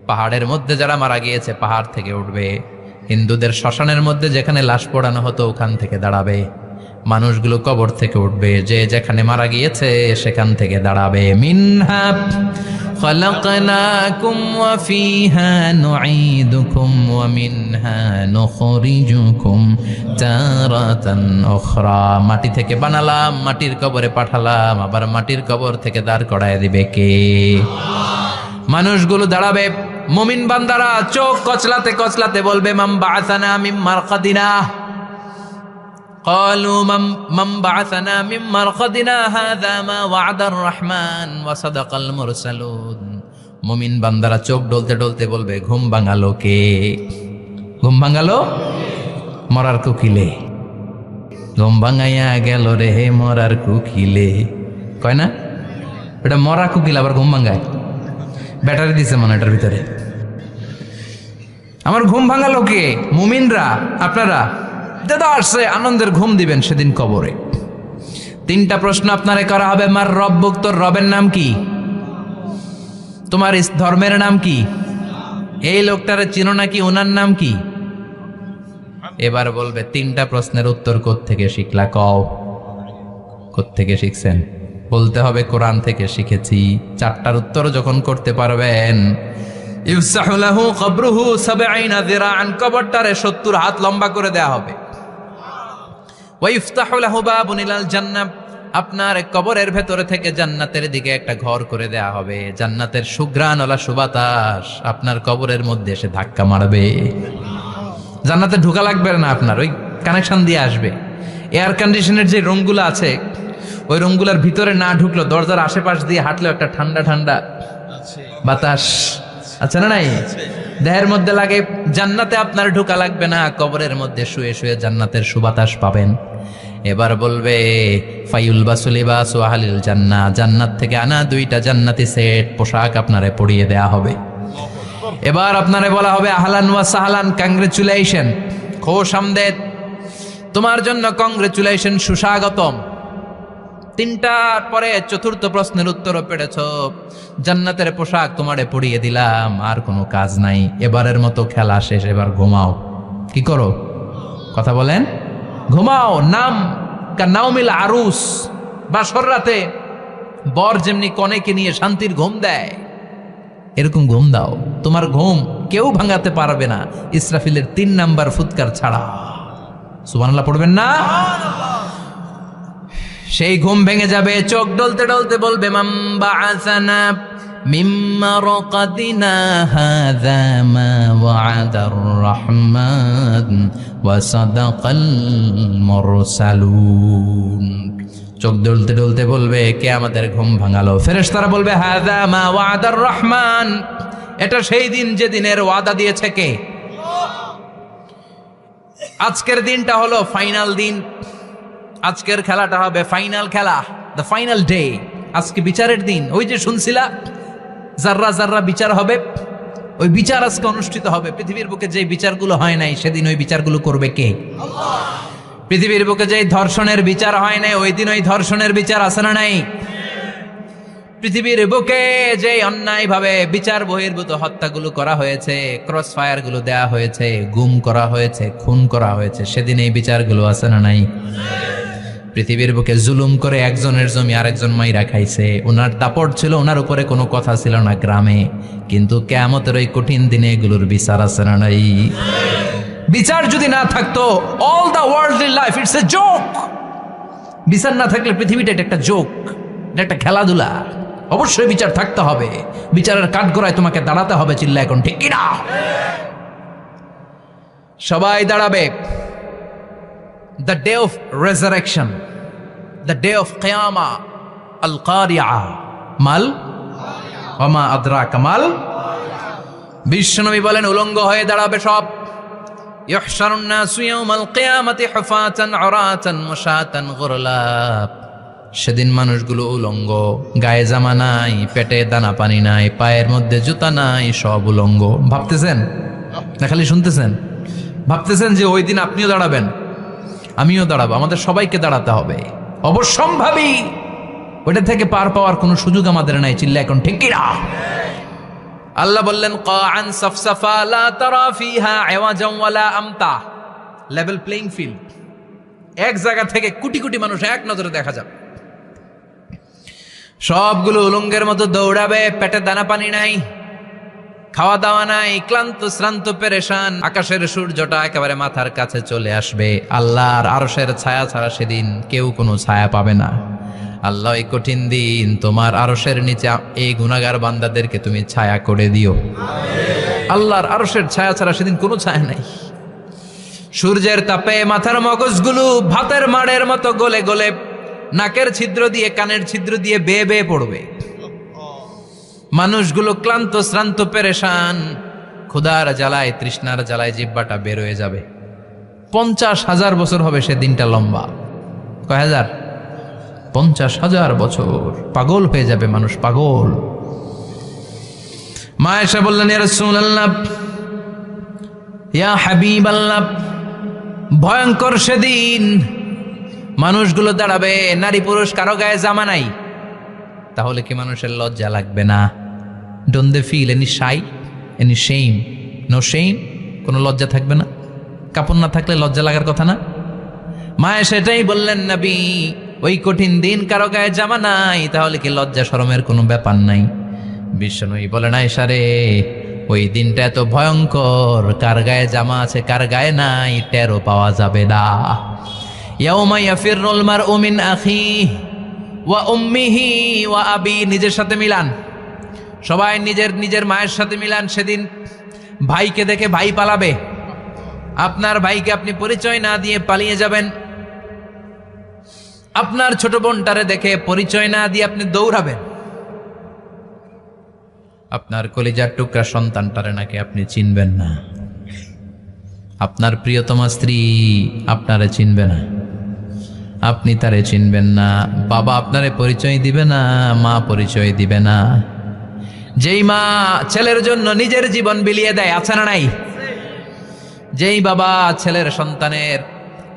পাহাড়ের মধ্যে যারা মারা গিয়েছে, পাহাড় থেকে উঠবে। হিন্দুদের শ্মশানের মধ্যে যেখানে লাশ পোড়ানো হতো, ওখান থেকে দাঁড়াবে। মানুষগুলো কবর থেকে উঠবে, যে যেখানে মারা গিয়েছে সেখান থেকে দাঁড়াবে। মিনহা খালাকনাকুম ওয়া ফিহা নুঈদুকুম ওয়া মিনহা নুখরিজুকুম তারাতান উখরা। মাটি থেকে বানালাম, মাটির কবরে পাঠালাম, আবার মাটির কবর থেকে দাঁড় করায় দিবে কে? মানুষগুলো দাঁড়াবে। মুমিন বান্দারা চোখ কচলাতে কচলাতে বলবে, মান বাআসানা মিন মারকাদিনা। قالوا من بعثنا من مرقدنا هذا ما وعد الرحمن وصدق المرسلون। মুমিন বান্দারা চোখ ডলতে ডলতে বলবে, ঘুম ভাঙালো কে? ঘুম ভাঙালো মরার কুকিলে। ঘুম ভাঙাইয়া গেল রে মরার কুকিলে, কয় না? এটা মরা কুকিল আবার ঘুম ভাঙায়, ব্যাটারি দিছে মনে এটার ভিতরে। আমার ঘুম ভাঙালো কে? মুমিনরা, আপনারা দাদা আসছে, আনন্দের ঘুম দিবেন সেদিন কবরে। 3টা প্রশ্ন আপনারে করা হবে। মার রব্বুক, তোর রবের নাম কি? তোমার ধর্মের নাম কি? এই লোকটারে চিনো নাকি? ওনার নাম কি? এবার বলবে 3টা প্রশ্নের উত্তর কোত্থেকে শিখলা? কও কোত্থেকে শিখছেন? বলতে হবে কোরআন থেকে শিখেছি। 4টার উত্তর যখন করতে পারবেন, ইফসাহু লাহু কবরুহু 70 যিরাআন, কবরটারে 70 হাত লম্বা করে দেয়া হবে। ওয়া ইফতাহু লাহু বাবুন ইলাল জান্নাহ, আপনার কবরের ভেতরে থেকে জান্নাতের দিকে একটা ঘর করে দেয়া হবে। জান্নাতের সুঘ্রাণওয়ালা সুবাতাস আপনার কবরের মধ্যে এসে ধাক্কা মারবে। জান্নাতে ঢোকা লাগবে না আপনার, ওই কানেকশন দিয়ে আসবে। এয়ার কন্ডিশনের যে রুমগুলো আছে, ওই রুমগুলোর ভিতরে না ঢুকলো, দরজার আশেপাশ দিয়ে হাঁটলেও একটা ঠান্ডা ঠান্ডা বাতাস আছে না নাই? দেহের মধ্যে লাগে। জান্নাতে আপনার ঢোকা লাগবে না, কবরের মধ্যে শুয়ে শুয়ে জান্নাতের সুবাতাস পাবেন। এবার বলবে ফায়ুলবাসু লিবাসু আহলিল জান্নাহ, জান্নাত থেকে আনা 2টা জান্নাতি সেট পোশাক আপনারে পরিয়ে দেয়া হবে। এবার আপনারে বলা হবে আহলান ওয়া সাহলান, কংগ্রেচুলেশন, খোশ আমদেদ, তোমার জন্য কংগ্রেচুলেশন, সুস্বাগতম। 3টার পরে 4র্থ প্রশ্নের উত্তরও পেরেছ, জান্নাতের পোশাক তোমারে পরিয়ে দিলাম, আর কোনো কাজ নাই, এবারের মতো খেলা শেষ, এবার ঘুমাও। কি করো? কথা বলেন, ঘুমাও। নাম কানাউমিল আরুস, বাসর রাতে বর যেমনি কনেকে নিয়ে শান্তির ঘুম দেয়, এরকম ঘুম দাও। তোমার ঘুম কেউ ভাঙাতে পারবে না ইসরাফিলের 3 নাম্বার ফুৎকার ছাড়া। সুবহানাল্লাহ পড়বেন না? সেই ঘুম ভেঙে যাবে, চোখ ডলতে ডলতে বলবে, মান বাআসানা মিন মারকাদিনা হাযা মা ওয়া'দার রহমান ওয়া সাদাকাল মুরসালুন। চোখ ডলতে ডলতে বলবে, কে আমাদের ঘুম ভাঙালো? ফেরেশতারা বলবে, হাযা মা ওয়া'দার রহমান, এটা সেই দিন যে দিনের ওয়াদা দিয়েছে কে? আজকের দিনটা হলো ফাইনাল দিন, আজকের খেলাটা হবে ফাইনাল খেলা, দ্য ফাইনাল ডে। আজকে বিচারের দিন। ওই যে শুনছিলা জাররা জাররা বিচার হবে, ওই বিচার আজকে অনুষ্ঠিত হবে। পৃথিবীর বুকে যে বিচারগুলো হয় নাই, সেদিন ওই বিচারগুলো করবে কে? আল্লাহ। পৃথিবীর বুকে যে ধর্ষণের বিচার হয় নাই, ওই দিন ওই ধর্ষণের বিচার আছে না নাই? পৃথিবীর বুকে যে অন্যায়ভাবে বিচার বহির্ভূত হত্যাগুলো করা হয়েছে, ক্রস ফায়ার গুলো দেয়া হয়েছে, গুম করা হয়েছে, খুন করা হয়েছে, সেদিন এই বিচারগুলো আছে না নাই? পৃথিবীর বুকে জুলুম করে একজনের জমি আরেকজন মাইরা খাইছে, ওনার দাপট ছিল, ওনার উপরে কোনো কথা ছিল না গ্রামে, কিন্তু কিয়ামতের ওই কঠিন দিনে এগুলোর বিচার আছে না নাই? বিচার যদি না থাকতো, all the worldly life it's a joke. বিচার না থাকলে পৃথিবীটা এটা একটা জোক, এটা একটা খেলাধুলা। অবশ্যই বিচার থাকতে হবে, বিচারের কাঠগড়ায় তোমাকে দাঁড়াতে হবে। চিল্লা এখন ঠিক কিনা? সবাই দাঁড়াবে। The day of resurrection, the day of কিয়ামা, আল কারিয়া মাল ওমা আদরাকা মাল। বিশ্বনবী বলেন উলঙ্গ হয়ে দাঁড়াবে সব। ইহশারুন নাসু ইয়াউমাল কিয়ামাতি হুফাতান উরাতান মুশাতান গুরলা। সেদিন মানুষগুলো উলঙ্গ, গায়ে জামা নাই, পেটে দানা পানি নাই, পায়ের মধ্যে জুতা নাই, সব উলঙ্গ। ভাবতেছেন না খালি শুনতেছেন? ভাবতেছেন যে ওই দিন আপনিও দাঁড়াবেন, আমিও দাঁড়াবো, আমাদের সবাইকে দাঁড়াতে হবে। অবশ্যম্ভাবী, ওইটা থেকে পার পাওয়ার কোনো সুযোগ আমাদের নাই। চিল্লা এখন ঠিক কিনা? আল্লাহ বললেন কাআন সাফসাফা লা তারা ফিহা আওয়াজান ওয়ালা আমতা। লেভেল প্লেইং ফিল্ড, এক জায়গা থেকে কোটি কোটি মানুষ এক নজরে দেখা যাবে। সবগুলো উলঙ্গের মতো দৌড়াবে, পেটে দানা পানি নাই, খাওয়া দাওয়া নাই, ক্লান্ত শ্রান্ত পেরেশান। আকাশের সূর্যটা একেবারে মাথার কাছে চলে আসবে। আল্লাহর আরশের ছায়া ছাড়া সেদিন কেউ কোনো ছায়া পাবে না। আল্লাহ এই কঠিন দিন তোমার আরশের নিচে এই গুনাহগার বান্দাদেরকে তুমি ছায়া করে দিও। আল্লাহর আরশের ছায়া ছাড়া সেদিন কোনো ছায়া নাই। সূর্যের তাপে মাথার মগজগুলো ভাতের মাড়ের মতো গলে গলে নাকের ছিদ্র দিয়ে কানের ছিদ্র দিয়ে বেয়ে বেয়ে পড়বে। মানুষগুলো ক্লান্ত শ্রান্ত পেরেশান, ক্ষুধার জ্বালায় তৃষ্ণার জ্বালায় জিহ্বাটা বের হয়ে যাবে। 50,000 বছর হবে সে দিনটা লম্বা। কয় হাজার? 50,000 বছর। পাগল হয়ে যাবে মানুষ, পাগল। মা আয়েশা বললেন ইয়া রাসূলুল্লাহ, ইয়া হাবিবাল্লাহ, ভয়ঙ্কর সেদিন মানুষগুলো দাঁড়াবে, নারী পুরুষ কারো গায়ে জামা নাই। তাহলে কি মানুষের লজ্জা লাগবে না? Don't they feel any shy, any shame? No shame, কোনো লজ্জা থাকবে না? কাপড় না থাকলে লজ্জা লাগার কথা না? মায়ে সেটাই বললেন নবী, ওই কঠিন দিন কারো গায়ে জামা নাই, তাহলে কি লজ্জা শরমের কোনো ব্যাপার নাই? বিশ্বনবী বলেন আয়েশা রে, ওই দিনটা এত ভয়ঙ্কর, কার গায়ে জামা আছে কার গায়ে নাই টেরও পাওয়া যাবে না। ইয়াউমা ইয়াফিরুল মারউ মিন আখিহি ওয়া উম্মিহি ওয়া আবি। নিজের সাথে মিলান, সবাই নিজের নিজের মায়ের সাথে মিলান। সেদিন ভাইকে দেখে ভাই পালাবে। আপনার ভাইকে আপনি পরিচয় না দিয়ে পালিয়ে যাবেন। আপনার ছোট বোনটারে দেখে পরিচয় না দিয়ে আপনি দৌড়াবেন। আপনার কলিজার টুকরা সন্তানটারে নাকি আপনি চিনবেন না। আপনার প্রিয়তমা স্ত্রী আপনারে চিনবে না, আপনি তারে চিনবেন না। বাবা আপনারে পরিচয় দিবে না, মা পরিচয় দিবে না। যেই মা ছেলের জন্য নিজের জীবন বিলিয়ে দেয়, আছে না নাই? যেই বাবা ছেলের সন্তানের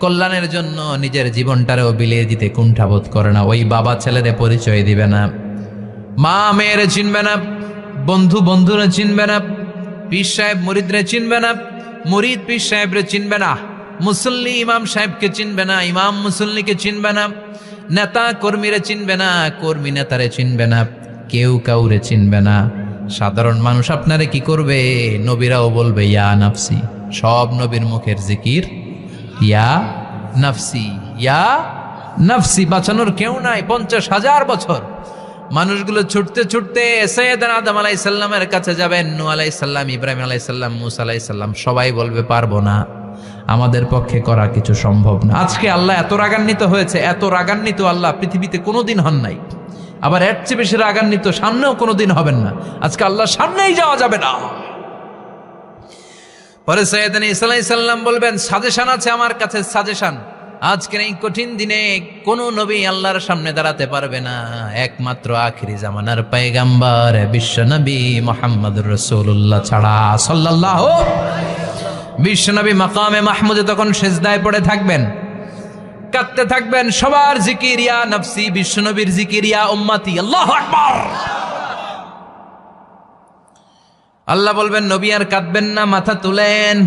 কল্যাণের জন্য নিজের জীবনটারেও বিলিয়ে দিতে কুণ্ঠাবোধ করে না, ওই বাবা ছেলেরে পরিচয় দিবে না। মা মেয়েরে চিনবে না, বন্ধু বন্ধুরে চিনবে না, পীর সাহেব মুরিদরে চিনবে না, মুরিদ পীর সাহেবরে চিনবে না, মুসল্লি ইমাম সাহেবকে চিনবে না, ইমাম মুসল্লিকে চিনবে না, নেতা কর্মীরে চিনবে না, কর্মী নেতারে চিনবে না, কেউ কাউরে চিনবে না। সাধারণ মানুষ আপনারে কি করবে? নবীরাও বলবে ইয়া নাফসি। সব নবীর মুখের জিকির ইয়া নাফসি, ইয়া নাফসি। বাঁচানোর কেউ নাই। 50,000 বছর মানুষগুলো ছুটতে ছুটতে সৈয়দনা আদম আলাইহিস সালামের কাছে যাবেন। নূহ আলাইহিস সালাম, ইব্রাহিম আলাইহিস সালাম, মূসা আলাইহিস সালাম, সবাই বলবে পারবো না, আমাদের পক্ষে করা কিছু সম্ভব না। আজকে আল্লাহ এত রাগান্বিত হয়েছে, এত রাগান্বিত আল্লাহ পৃথিবীতে কোনোদিন হন নাই। আবার এর চেয়ে বেশি রাগান্বিত সামনেও কোনোদিন হবেন না। আজকে আল্লাহর সামনেই যাওয়া যাবে না। পরে সৈয়দনা ঈসা আলাইহিস সালাম বলবেন সাজেশন আছে আমার কাছে, সাজেশন। আজকের এই কঠিন দিনে কোন নবী আল্লাহর সামনে দাঁড়াতে পারবে না, একমাত্র আখিরি জামানার পয়গম্বর বিশ্ব নবী মুহাম্মদুর রাসূলুল্লাহ ছাড়া সাল্লাল্লাহু। বিশ্ব নবী মাকামে মাহমুদে তখন সিজদায় পড়ে থাকবেন। কাঁদতে থাকবেন। সবার জিকির ইয়া নফসি, বিশ্বনবীর জিকির ইয়া উম্মতি। আল্লাহু আকবার। আল্লাহ বলবেন নবী আর কাঁদবেন না, মাথা তুলেন।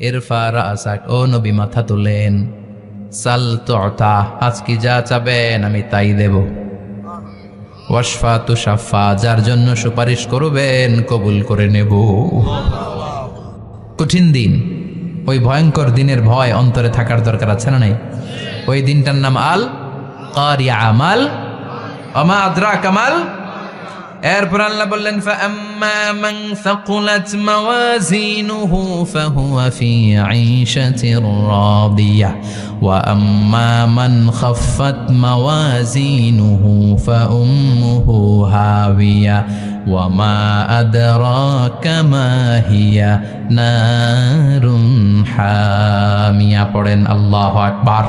ইরফা রাসাক, ও নবী মাথা তুলেন। সাল তুতা, আজকে যা চাবেন আমি তাই দেব। ওয়াশফা তুশাফা, যার জন্য সুপারিশ করবেন কবুল করে নেব। কঠিন দিন, ওই ভয়ঙ্কর দিনের ভয় অন্তরে থাকার দরকার আছে না নাই? ওই দিনটার নাম আল কারিয়া, আমাল আমা আদরা কামাল। এরপর আল্লাহ বললেন ফাআম্মা মান সাকুলাত মাওয়াজিনুহু ফাহুয়া ফি আইশাতির রাদিয়া ওয়া আম্মা মান খাফফাত মাওয়াজিনুহু ফাউম্মুহু হাবিয়া ওয়া মা আদরাকা মা হিয়া নারুন হামিয়া। পড়েন আল্লাহু আকবার।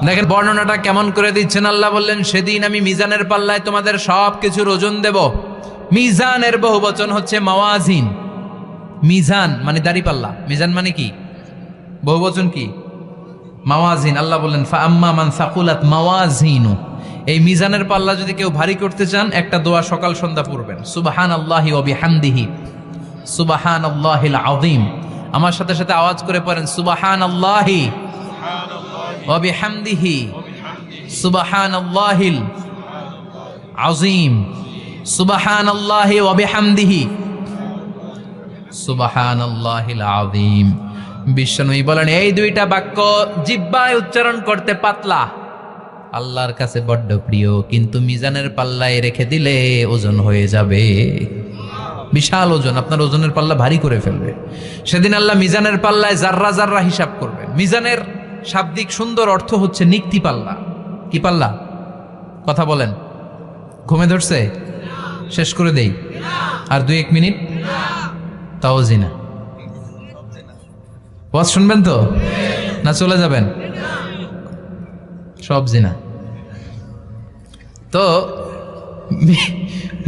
দেখেন বর্ণনাটা কেমন করে দিচ্ছেন। আল্লাহ বললেন সেদিন আমি মিজানের পাল্লায় তোমাদের সব কিছুর ওজন দেব। মিজানের বহুবচন হচ্ছে মাওয়াজিন। মিজান মানে দাড়ি পাল্লা, মিজান মানে কি? বহুবচন কি? মাওয়াজিন। আল্লাহ বললেন ফাআম্মা মান সাকুলাত মাওয়াজিনু, এই মিজানের পাল্লা যদি কেউ ভারী করতে চান একটা দোয়া সকাল সন্ধ্যা পড়বেন, সুবহানাল্লাহি ওয়া বিহামদিহি সুবহানাল্লাহিল আযীম। আমার সাথে সাথে আওয়াজ করে পড়েন সুবহানাল্লাহি ওয়া বিহামদিহি সুবহানাল্লাহিল আযীম, সুবহানাল্লাহি ওয়া বিহামদিহি সুবহানাল্লাহিল আযীম। বিশ্বনবী বলেন এই দুইটা বাক্য জিহ্বায় উচ্চারণ করতে পাতলা, আল্লাহর কাছে বড্ড প্রিয়, কিন্তু মিজানের পাল্লায় রেখে দিলে ওজন হয়ে যাবে, বিশাল ওজন, আপনার ওজনের পাল্লা ভারী করে ফেলবে। সেদিন আল্লাহ মিজানের পাল্লায় জাররা জাররা হিসাব করবেন। মিজানের শাব্দিক সুন্দর অর্থ হচ্ছে নিক্তি পাল্লা। কি পাল্লা? কথা বলেন। ঘুমে ধরছে? শেষ করে দেই আর 2-1 মিনিট। তাও জিনা। ওয়াজ শুনবেন তো না চলে যাবেন? সব জিনা। তো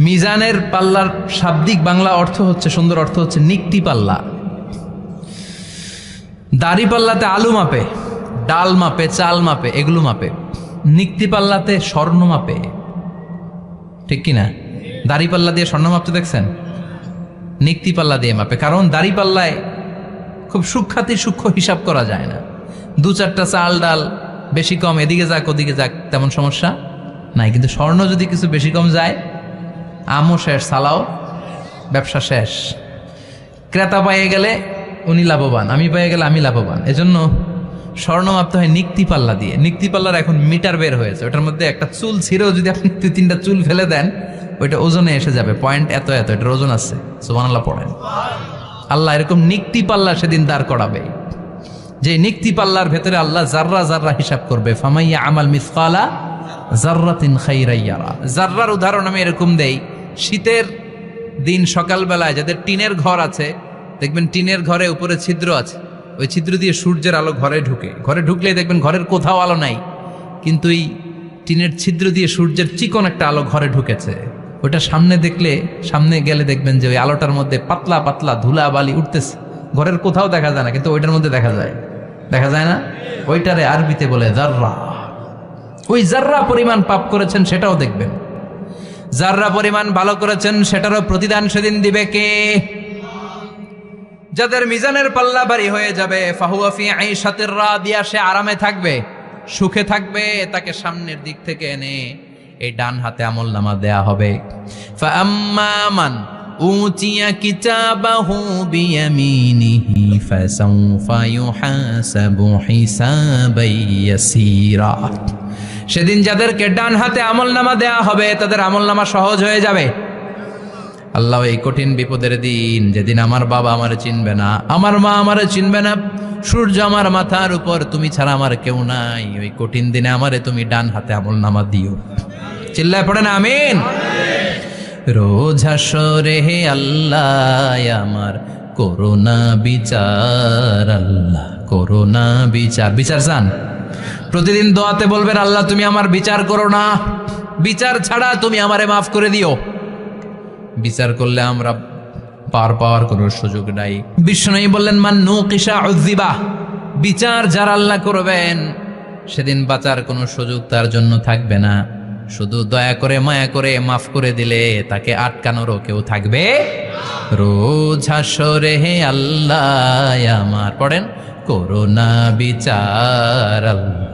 মিজানের পাল্লার শাব্দিক বাংলা অর্থ হচ্ছে, সুন্দর অর্থ হচ্ছে নিক্তি পাল্লা। দাড়ি পাল্লাতে আলু মাপে, ডাল মাপে, চাল মাপে, এগুলো মাপে। নিক্তি পাল্লাতে স্বর্ণ মাপে, ঠিক কিনা? দাড়ি পাল্লা দিয়ে স্বর্ণ মাপতে দেখছেন? নিক্তি পাল্লা দিয়ে মাপে। কারণ দাড়ি পাল্লায় খুব সূক্ষ্ম হিসাব করা যায় না। 2-4টা চাল ডাল বেশি কম এদিকে যাক ওদিকে যাক তেমন সমস্যা নাই, কিন্তু স্বর্ণ যদি কিছু বেশি কম যায়, আমও শেষ, সালাও ব্যবসা শেষ। ক্রেতা পাইয়ে গেলে উনি লাভবান, আমি পাইয়ে গেলে আমি লাভবান। এজন্য স্বর্ণ মাপতে হয় নিক্তি পাল্লা দিয়ে। নিক্তি পাল্লার এখন মিটার বের হয়েছে, ওটার মধ্যে একটা চুল ছিঁড়েও যদি আপনি 2-3টা চুল ফেলে দেন ওইটা ওজনে এসে যাবে, পয়েন্ট এত এত, এটার ওজন আছে। সুবহানাল্লাহ পড়েন। আল্লাহ এরকম নিক্তি পাল্লা সেদিন দাঁড় করাবে, যে নিক্তি পাল্লার ভেতরে আল্লাহ জাররা জাররা হিসাব করবে। ফামাইয়া আমাল মিসকালা জাররাতিন খাইরান ইয়ারা। জাররার উদাহরণ আমি এরকম দেই, শীতের দিন সকালবেলায় যাদের টিনের ঘর আছে, দেখবেন টিনের ঘরে উপরে ছিদ্র আছে, ওই ছিদ্র দিয়ে সূর্যের আলো ঘরে ঢুকে। ঘরে ঢুকলেই দেখবেন ঘরের কোথাও আলো নাই, কিন্তু এই টিনের ছিদ্র দিয়ে সূর্যের চিকন একটা আলো ঘরে ঢুকেছে। ওটা সামনে দেখলে, সামনে গেলে দেখবেন যে ওই আলোটার মধ্যে পাতলা পাতলা ধুলা বালি উঠতেছে। ঘরের কোথাও দেখা যায় না, কিন্তু ওইটার মধ্যে দেখা যায়। দেখা যায় না? ওইটারে আরবিতে বলে জাররা। ওই জাররা পরিমাণ পাপ করেছেন সেটাও দেখবেন, জাররা পরিমাণ ভালো করেছেন সেটারও প্রতিদান সেদিন দিবে কে? যাদের মিজানের পাল্লা ভারী হয়ে যাবে, ফাহুয়া ফি আইশাতির রাদিয়া, সে আরামে থাকবে, সুখে থাকবে। তাকে সামনের দিক থেকে এনে এই ডান হাতে আমলনামা দেয়া হবে। ফাআম্মা মান উতিয়া কিতাবাহু বিয়ামিনিহি ফাসাউফা ইউহাসাবু হিসাবান ইয়াসীরা। সেদিন যাদেরকে ডান হাতে আমলনামা দেয়া হবে তাদের আমলনামা সহজ হয়ে যাবে। আল্লাহ এই কঠিন বিপদের দিন, যেদিন আমার বাবা আমারে চিনবে না, আমার মা আমারে চিনবে না, সূর্য আমার মাথার উপর, তুমি ছাড়া আমার কেউ নাই, ওই কঠিন দিনে আমারে তুমি ডান হাতে আমলনামা দিও। চিল্লায় পড়েন আমিন। রোজ হাসরে হে আল্লাহ আমার করোনা বিচার, আল্লাহ করোনা বিচার। বিচার চান? প্রতিদিন দোয়াতে বলবেন আল্লাহ তুমি আমার বিচার করো না, বিচার ছাড়া তুমি আমারে মাফ করে দিও। বিচার করলে আমরা পার পাওয়ার কোনো সুযোগ নাই। বিষ্ণু বললেন মান নুকিশা উযিবা, বিচার যার আল্লাহ করবেন সেদিন বাঁচার কোনো সুযোগ তার জন্য থাকবে না। শুধু দয়া করে মায়া করে মাফ করে দিলে তাকে আটকানোরও কেউ থাকবে। রোজ হাসরে হে আল্লাহ আমার, পড়েন, করোনা বিচার আল্লাহ,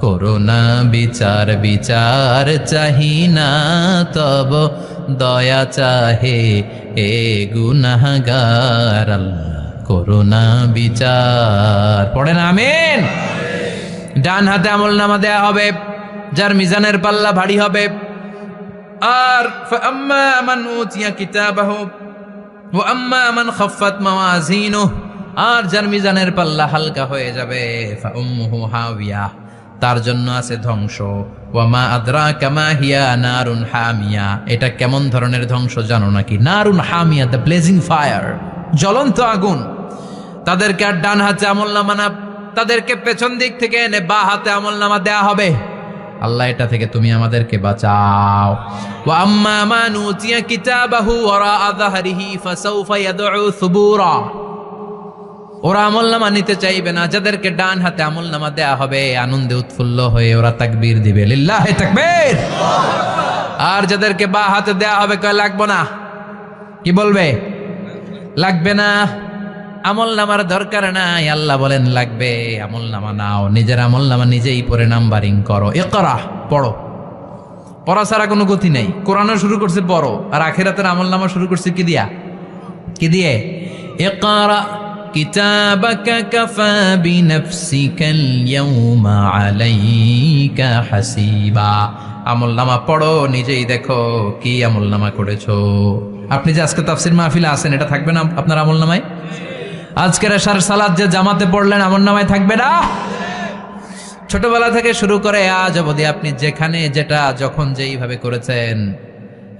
করোনা বিচার, বিচার চাহি না তব দয়া চাহে এ গুনাহগার আল্লাহ, করোনা বিচার। পড়েন আমিন। ডান হাতে আমলনামা দেয়া হবে যার মিজানের পাল্লা ভারী হবে। আর ফাআম্মা মান উতিয়া কিতাবাহু ওয়া আম্মা মান খাফফাত মাওয়াজিনুহু, আর যার মিজানের পাল্লা হালকা হয়ে যাবে ফাউম্মুহু হাওিয়া, তার জন্য আছে ধ্বংস। ওয়া মা আদরাকা মা হিয়া নারুন হামিয়া, এটা কেমন ধরনের ধ্বংস জানো নাকি? নারুন হামিয়া, দ্য ব্লেজিং ফায়ার, জ্বলন্ত আগুন। তাদেরকে আর ডান হাতে আমলনামা না, তাদেরকে পেছন দিক থেকে এনে বা হাতে আমলনামা দেয়া হবে। আল্লাহ এটা থেকে তুমি আমাদেরকে বাঁচাও। ওয়া আম্মা মান উতিয়া কিতাবাহু ওয়ারাআ যাহরিহি ফাসাউফা ইয়াদউ সুবুরা, ওরা আমলনামা নিতে চাইবে না। যাদেরকে ডান হাতে আমলনামা দেয়া হবে আনন্দে উৎফুল্ল হয়ে ওরা তাকবীর দিবে, লিল্লাহি তাকবীর। আর যাদেরকে বা হাতে দেয়া হবে কয় লাগবে না, কি বলবে? লাগবে না, আমলনামার দরকার নাই। আল্লাহ বলেন লাগবে, আমলনামা নাও, নিজের আমলনামা নিজেই পড়ে নাম্বারিং করো। ইকরা, পড়ো। পড়া ছাড়া কোনো গতি নেই। কোরআনও শুরু করছে পড়ো, আর আখিরাতের আমলনামা শুরু করছে কি দিয়া? কি দিয়ে? ইকরা কিতাবাকা কাফা বিনাফসিকাল ইয়াউমা আলাইকা হাসিবা। আমলনামা পড়ো, নিজেই দেখো কি আমলনামা করেছো। আপনি যে আজকে তাফসীর মাহফিলে আছেন, এটা থাকবে না আপনার আমলনামায়? আজকের এশার সালাত যে জামাতে পড়লেন আমলনামায় থাকবে না? ছোটবেলা থেকে শুরু করে আজ অবধি আপনি যেখানে যেটা যখন যেইভাবে করেছেন,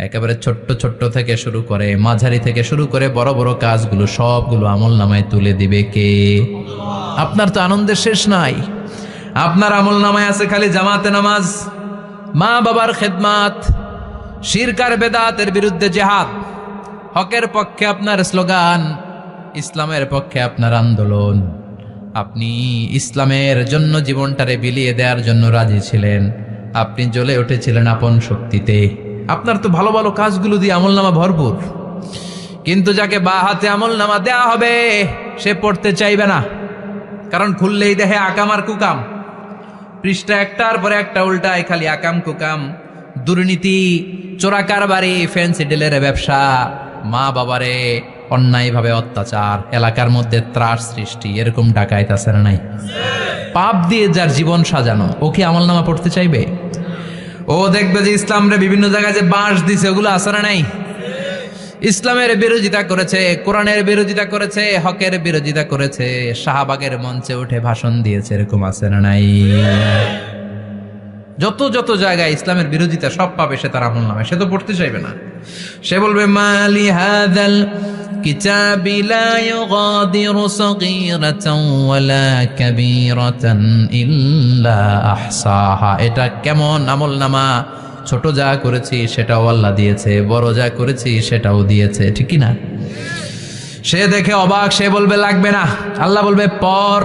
একেবারে ছোট্ট ছোট্ট থেকে শুরু করে মাঝারি থেকে শুরু করে বড় বড় কাজগুলো সবগুলো আমলনামায় তুলে দিবে কে? আপনার তো আনন্দের শেষ নাই। আপনার আমলনামায় আছে খালি জামাতে নামাজ, মা বাবার খেদমাত, শিরক আর বেদাতের বিরুদ্ধে জিহাদ, হকের পক্ষে আপনার স্লোগান, ইসলামের পক্ষে আপনার আন্দোলন। আপনি ইসলামের জন্য জীবনটারে বিলিয়ে দেওয়ার জন্য রাজি ছিলেন। আপনি জ্বলে উঠেছিলেন আপন শক্তিতে। আপনার তো ভালো ভালো কাজগুলো দিয়ে আমলনামা ভরপুর। কিন্তু যাকে বা হাতে আমলনামা দেয়া হবে সে পড়তে চাইবে না, কারণ খুললেই দেখে আকাম আর কুকাম। পৃষ্ঠা একটার পরে একটা উল্টায় খালি আকাম কুকাম, দুর্নীতি, চোরা কারবারি, ফ্যান্সি ডিলের ব্যবসা, মা বাবারে অন্যায়ভাবে অত্যাচার, এলাকার মধ্যে ত্রাস সৃষ্টি, এরকম ডাকাইত আছে না নাই? পাপ দিয়ে যার জীবন সাজানো, ও কি আমলনামা পড়তে চাইবে? ও দেখবে যে ইসলামরে বিভিন্ন জায়গায় যে বাঁশ দিছে ওগুলো আছে না নাই? ইসলামের বিরোধিতা করেছে, কোরআনের বিরোধিতা করেছে, হকের বিরোধিতা করেছে, শাহবাগের মঞ্চে উঠে ভাষণ দিয়েছে, এরকম আছে না নাই? যত যত জায়গায় ইসলামের বিরোধিতা সব পাবে সে তার আমলনামায়, সে তো পড়তে চাইবে না। সে বলবে মালি হাযাল কিতাবি লা ইউগাদিরু সগীরাতান ওয়ালা কাবীরাতান ইল্লা আহসাহা। এটা কেমন আমলনামা, ছোট যা করেছি সেটাও আল্লাহ দিয়েছে, বড় যা করেছি সেটাও দিয়েছে, ঠিক কি না? সে দেখে অবাক, সে বলবে লাগবে না। আল্লাহ বলবে পর।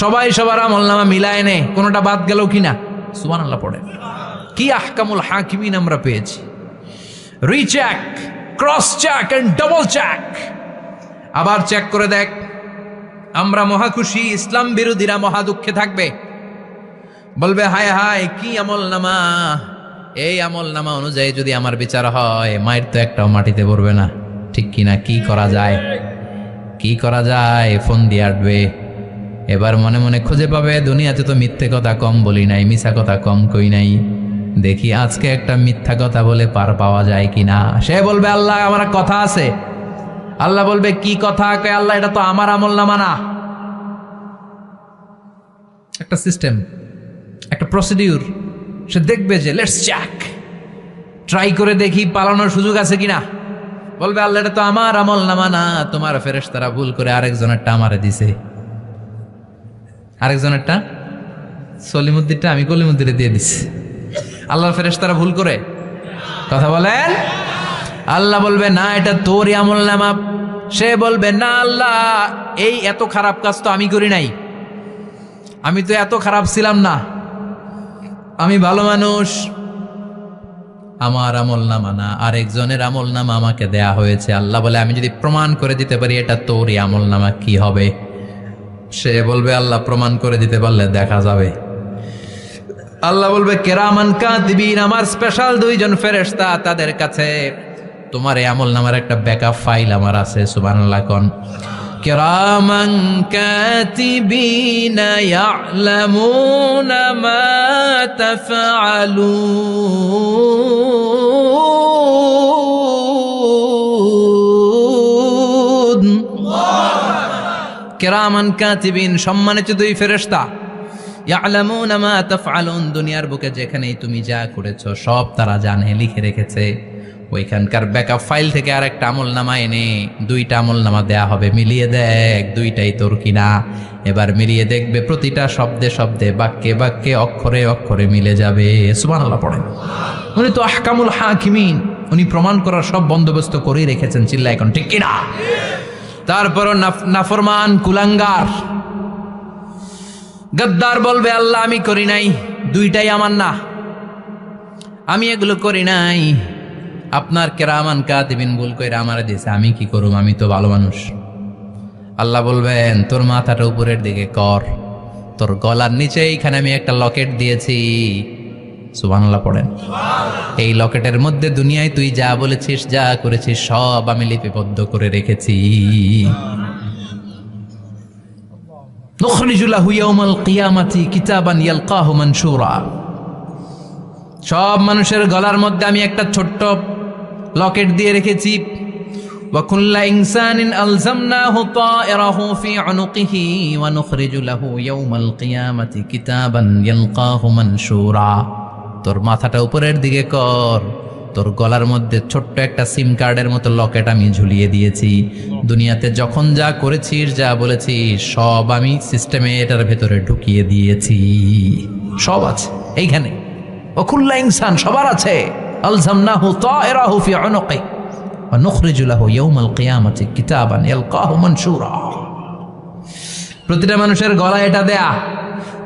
সবাই সবার আমলনামা মিলায় নে, কোনোটা বাদ গেল কিনা। সুবহানাল্লাহ পড়ে। কি আহকামুল হাকিমিন আমরা পেয়েছি। Recheck, cross check and double check. আবার চেক করে দেখ। আমরা মহা খুশি, ইসলাম বিরোধীরা মহা দুঃখে থাকবে। বলবে হায় হায় কি আমলনামা, এই আমলনামা অনুযায়ী যদি আমার বিচার হয় মায়ের তো একটাও মাটিতে পড়বে না, ঠিক কিনা? কি করা যায়, কি করা যায়? ফোন দিয়ে আটবে। এবার মনে মনে খুঁজে পাবে দুনিয়াতে তো মিথ্যে কথা কম বলি নাই, মিছা কথা কম কই নাই, দেখি আজকে একটা মিথ্যা কথা বলে পার পাওয়া যায় কিনা। সে বলবে আল্লাহ আমার কথা আছে। আল্লাহ বলবে কি কথা? কয় আল্লাহ এটা তো আমার আমলনামা না। একটা সিস্টেম, একটা প্রসিডিউর। সে দেখবে যে লেটস চেক, ট্রাই করে দেখি পালানোর সুযোগ আছে কিনা। বলবে আল্লাহ এটা তো আমার আমলনামা না, তোমার ফেরেশতারা ভুল করে আরেকজনেরটা আমারে দিছে। আরেকজনেরটা সলিমুদ্দিনটা আমি কলিমুদ্দিনে দিয়ে দিছি। আল্লাহর ফেরেশতারা ভুল করে কথা বলেন। আল্লাহ বলবে না এটা তোরই আমলনামা। সে বলবে না আল্লাহ এই এত খারাপ কাজ তো আমি করি নাই, আমি তো এত খারাপ ছিলাম না, আমি ভালো মানুষ। আমার আমল নামা না, আরেকজনের আমল নামা আমাকে দেয়া হয়েছে। আল্লাহ বলে আমি যদি প্রমাণ করে দিতে পারি এটা তোরই আমল নামা, কি হবে? সে বলবে আল্লাহ প্রমাণ করে দিতে পারলে দেখা যাবে। আল্লাহ বলবে কেরামান কাতিবিন, আমার স্পেশাল 2 জন ফেরেশতা, তাদের কাছে তোমার এই আমল নামার একটা ব্যাকআপ ফাইল আমার আছে। সুবহানাল্লাহ কোন কেরামান কাতিবিন ইয়ালামুনা মা তাফআলুন। কেরামান কাতিবিন, সম্মানিত 2 ফেরেশতা, ইয়ালামুনা মা তাফআলুন, দুনিয়ার বুকে যেখানেই তুমি যা করেছো সব তারা জানে, লিখে রেখেছে। ওইখানকার ব্যাকআপ ফাইল থেকে আরেকটা আমল নামা এনে 2টা আমল নামা দেয়া হবে, মিলিয়ে দেখ 2টাই তোর কিনা। এবার মিলিয়ে দেখবে প্রতিটা শব্দে শব্দে, বাক্যে বাক্যে, অক্ষরে অক্ষরে মিলে যাবে। সুবহানাল্লাহ পড়েন। উনি তো আহকামুল হাকিমিন, উনি প্রমাণ করার সব বন্দোবস্ত করেই রেখেছেন। চিল্লা এখন ঠিক কিনা? তারপরও নাফরমান কুলাঙ্গার গদ্দার বলবে আল্লাহ আমি করি নাই, 2টাই আমার না, আমি এগুলো করি নাই। আপনার কেরামান কাতিবিন ভুল কইরা আমারে দিয়েছে, আমি কি করুম, আমি তো ভালো মানুষ। আল্লাহ বলবেন তোর মাথাটা উপরের দিকে কর, তোর গলার নিচে এইখানে আমি একটা লকেট দিয়েছি। সুবহানাল্লাহ পড়েন। এই লকেটের মধ্যে দুনিয়ায় তুই যা বলেছিস, যা করেছিস সব আমি লিপিবদ্ধ করে রেখেছি। নুখরিজু লাহু ইয়াউমাল কিয়ামাতি কিতাবান ইয়ালকাহু মানশুরা। সব মানুষের গলার মধ্যে আমি একটা ছোট্ট লকেট দিয়ে রেখেছি। ওয়া কুল্লা ইনসানিন আলজামনাহু তায়রাহু ফি উনুকিহি ওয়া নুখরিজু লাহু ইয়াউমাল কিয়ামাতি কিতাবান ইয়ালকাহু মানশুরা। তোর মাথাটা উপরের দিকে কর, তোর গলার মধ্যে ছোট্ট একটা সিম কার্ডের মতো লকেট আমি ঝুলিয়ে দিয়েছি। দুনিয়াতে যখন যা করেছিস, যা বলেছিস সব আমি সিস্টেমে এটার ভেতরে ঢুকিয়ে দিয়েছি, সব আছে এইখানে। ওকুল্লা ইনসান, সবার আছে। আলজামনাহু তায়রাহু ফি উনুকি ওয়া নুখরিজু লাহু ইয়াউমাল কিয়ামাতি কিতাবান ইয়ালকাহু মানশুরা। প্রতিটা মানুষের গলায় এটা দেয়া,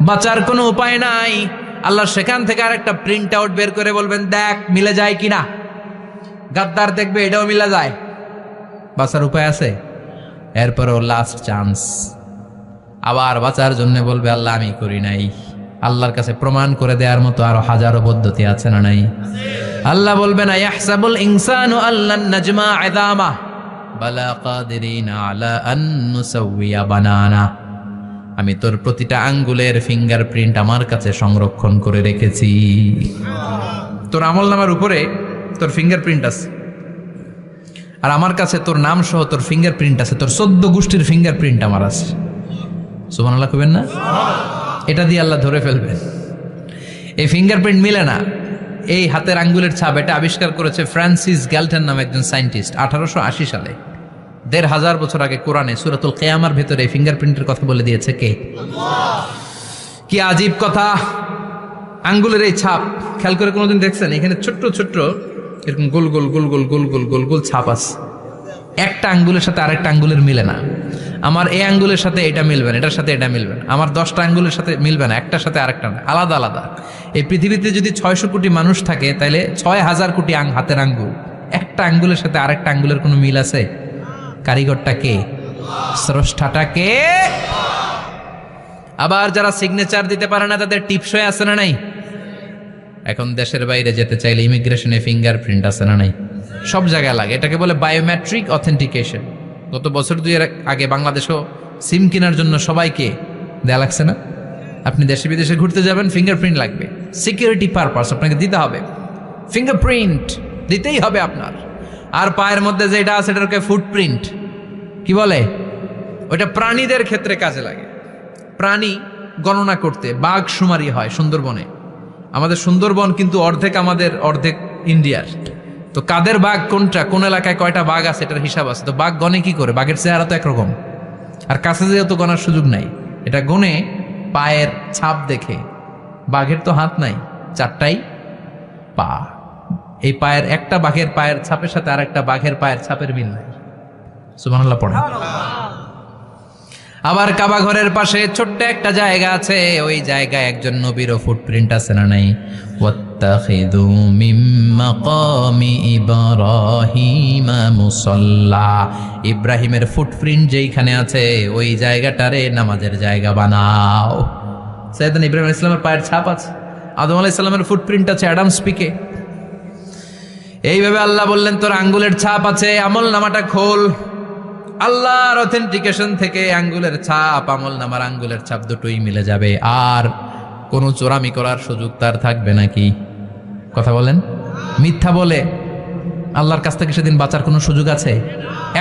বাঁচার কোনো উপায় নাই। আল্লাহ সেখান থেকে আরেকটা প্রিন্ট আউট বের করে বলবেন দেখ মিলে যায় কিনা। গাদ্দার দেখবে এটাও মিলে যায়, বাঁচার উপায় আছে। এরপরও লাস্ট চান্স, আবার বাঁচার জন্য বলবে আল্লাহ আমি করি নাই। আল্লাহর কাছে প্রমাণ করে দেওয়ার মতো আরো হাজারো পদ্ধতি আছে না নাই? আল্লাহ বলবেন ইয়াহসাবুল ইনসানু আল্লান নাজমা ইযামা বালা কাদিরিনা আলা আন নুসাউইয়া বানানা। আমি তোর প্রতিটা আঙ্গুলের ফিঙ্গারপ্রিন্ট আমার কাছে সংরক্ষণ করে রেখেছি। তোর আমলনামার উপরে তোর ফিঙ্গারপ্রিন্ট আছে, আর আমার কাছে তোর নাম সহ তোর ফিঙ্গারপ্রিন্ট আছে। তোর 14 গোষ্ঠীর ফিঙ্গারপ্রিন্ট আমার আছে। সুবহানাল্লাহ কইবেন না? এটা দিয়ে আল্লাহ ধরে ফেলবেন। এই ফিঙ্গারপ্রিন্ট মিলে না, এই হাতের আঙ্গুলের ছাপ, এটা আবিষ্কার করেছে ফ্রান্সিস গ্যালটন নামে একজন সায়েন্টিস্ট 1880 সালে। 1500 বছর আগে কোরআনে সূরাতুল কিয়ামার ভেতরে ফিঙ্গারপ্রিন্টের কথা বলে দিয়েছে কে? কি আজীব কথা! আঙ্গুলের এই ছাপ খেয়াল করে কোনোদিন দেখছেন? এখানে ছোট্ট ছোট্ট এরকম গোল গোল গোল গোল গোল গোল গোল গোল ছাপ আছে। একটা আঙ্গুলের সাথে আরেকটা আঙ্গুলের মিলে না। আমার এই আঙ্গুলের সাথে এটা মিলবে না, এটার সাথে এটা মিলবে না। আমার 10টা আঙ্গুলের সাথে মিলবে না, একটার সাথে আরেকটা না, আলাদা আলাদা। এই পৃথিবীতে যদি 600 কোটি মানুষ থাকে তাহলে 6000 কোটি হাতের আঙ্গুল, একটা আঙ্গুলের সাথে আরেকটা আঙ্গুলের কোনো মিল আছে? কারিগরটা কে? স্রষ্টাটা কে? আবার যারা সিগনেচার দিতে পারে না তাদের টিপসই আছে না নাই? এখন দেশের বাইরে যেতে চাইলে ইমিগ্রেশনে ফিঙ্গারপ্রিন্ট আছে না নাই? সব জায়গায় লাগে। এটাকে বলে বায়োমেট্রিক অথেন্টিকেশন। গত বছর 2 আগে বাংলাদেশও সিম কেনার জন্য সবাইকে দেয়া লাগছে না? আপনি দেশে বিদেশে ঘুরতে যাবেন, ফিঙ্গারপ্রিন্ট লাগবে। সিকিউরিটি পারপাস আপনাকে দিতে হবে, ফিঙ্গারপ্রিন্ট দিতেই হবে আপনার। আর পায়ের মধ্যে যেটা আছে এটাকে ফুটপ্রিন্ট কি বলে? ওইটা প্রাণীদের ক্ষেত্রে কাজে লাগে। প্রাণী গণনা করতে বাঘ শুমারি হয় সুন্দরবনে। আমাদের সুন্দরবন কিন্তু অর্ধেক আমাদের, অর্ধেক ইন্ডিয়ার। তো কাদের বাঘ কোনটা, কোন এলাকায় কয়টা বাঘ আছে এটার হিসাব আছে। তো বাঘ গনে কি করে? বাঘের চেহারা তো একরকম, আর কাছে যেহেতু গনার সুযোগ নাই, এটা গনে পায়ের ছাপ দেখে। বাঘের তো হাত নাই, 4টাই পা। এই পায়ের একটা বাঘের পায়ের ছাপের সাথে আর একটা বাঘের পায়ের ছাপের মিল নাই। সুবহানাল্লাহ পড়ে। আবার কাবা ঘরের পাশে ছোট্ট একটা জায়গা আছে, ওই জায়গায় একজন নবীরও ফুটপ্রিন্ট আছে না নাই? ওয়াত্তাখিযু মিন মাকামি ইব্রাহিমা মুসাল্লা, ইব্রাহিমের ফুটপ্রিন্ট যেইখানে আছে ওই জায়গাটারে নামাজের জায়গা বানাও। সাইয়েদনা ইব্রাহিম আলাইহিস সালামের পায়ের ছাপ আছে, আদম আলাইহিস সালামের ফুটপ্রিন্ট আছে অ্যাডামস পিকে। এইভাবে আল্লাহ বললেন তোর আঙ্গুলের ছাপ আছে, আমল নামাটা খোল। আল্লাহর অথেন্টিকেশন থেকে আঙ্গুলের ছাপ, আমল নামার আঙ্গুলের ছাপ দুটোই মিলে যাবে, আর কোনো চোরামি করার সুযোগ তার থাকবে নাকি? কথা বলেন। মিথ্যা বলে আল্লাহর কাছ থেকে সেদিন বাঁচার কোনো সুযোগ আছে?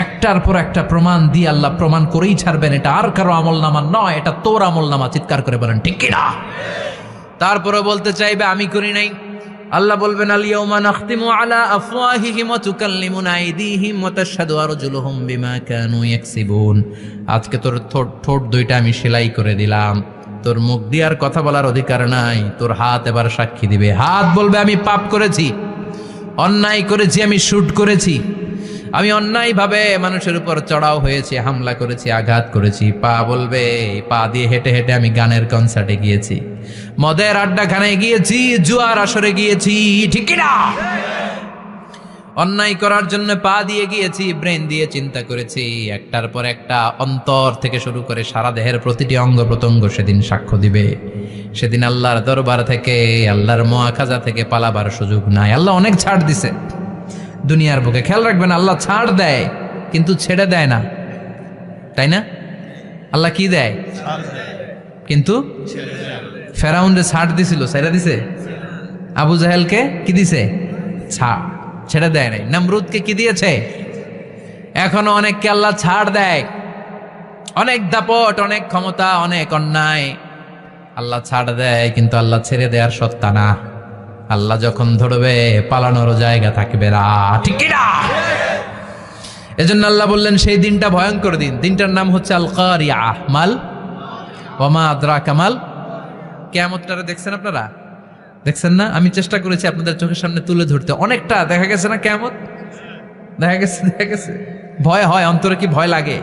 একটার পর একটা প্রমাণ দিয়ে আল্লাহ প্রমাণ করেই ছাড়বেন, এটা আর কারো আমল নামা নয়, এটা তোর আমল নামা। চিৎকার করে বলেন ঠিক কিনা? তারপরে বলতে চাইবে আমি করি নাই। আল্লাহ বলবেন আল ইয়াউমা নাখতিমু আলা আফওয়াহিহিম ওয়া তুকাল্লিমুনা আইদিহিম ওয়া তাশহাদু আরজুলুহুম বিমা কানু ইয়াকসিবুন। আজকে তোর ঠোঁট দুইটা আমি সেলাই করে দিলাম, তোর মুখ দিয়ে আর কথা বলার অধিকার নাই, তোর হাত এবার সাক্ষী দিবে। হাত বলবে আমি পাপ করেছি, অন্যায় করেছি, আমি শুট করেছি, আমি অন্যায়ভাবে মানুষের উপর চড়াও হয়েছি, হামলা করেছি, আঘাত করেছি। পা বলবে পা দিয়ে হেঁটে হেঁটে আমি গানের কনসার্টে গিয়েছি, মদের আড্ডাখানায় গিয়েছি, জুয়ার আসরে গিয়েছি, ঠিক কিনা? অন্যায় করার জন্য পা দিয়ে গিয়েছি, ব্রেন দিয়ে চিন্তা করেছি। একটার পর একটা অন্তর থেকে শুরু করে সারা দেহের প্রতিটি অঙ্গ প্রত্যঙ্গ সেদিন সাক্ষ্য দিবে। সেদিন আল্লাহর দরবার থেকে, আল্লাহর মুআখাজা থেকে পালাবার সুযোগ নাই। আল্লাহ অনেক ছাড় দিছে দুনিয়ার বুকে। খেয়াল রাখবেন, আল্লাহ ছাড় দেয় কিন্তু ছেড়ে দেয় না, তাই না? আল্লাহ কি দেয়? কিন্তু ফেরাউনরে ছাড় দিছিল, ছেড়ে দিছে। আবু জাহেলকে কি দিছে? ছাড়, ছেড়ে দেয় নাই। নমরুদকে কি দিয়েছে? এখনো অনেককে আল্লাহ ছাড় দেয়। অনেক দাপট, অনেক ক্ষমতা, অনেক অন্যায় আল্লাহ ছাড় দেয়, কিন্তু আল্লাহ ছেড়ে দেওয়ার সত্তা না। আল্লাহ যখন ধরবে পালানোর জায়গা থাকবে না, ঠিক কিনা? এজন্য আল্লাহ বললেন সেই দিনটা ভয়ঙ্কর দিন। দিনটার নাম হচ্ছে আল কারিয়াহ। মাল ওয়া মা আদরাকা মাল। কিয়ামতটারে দেখছেন আপনারা? দেখছেন না? আমি চেষ্টা করেছি আপনাদের চোখের সামনে তুলে ধরতে। অনেকটা দেখা গেছে না কিয়ামত? দেখা গেছে। ভয় হয়, অন্তরে কি ভয় লাগে?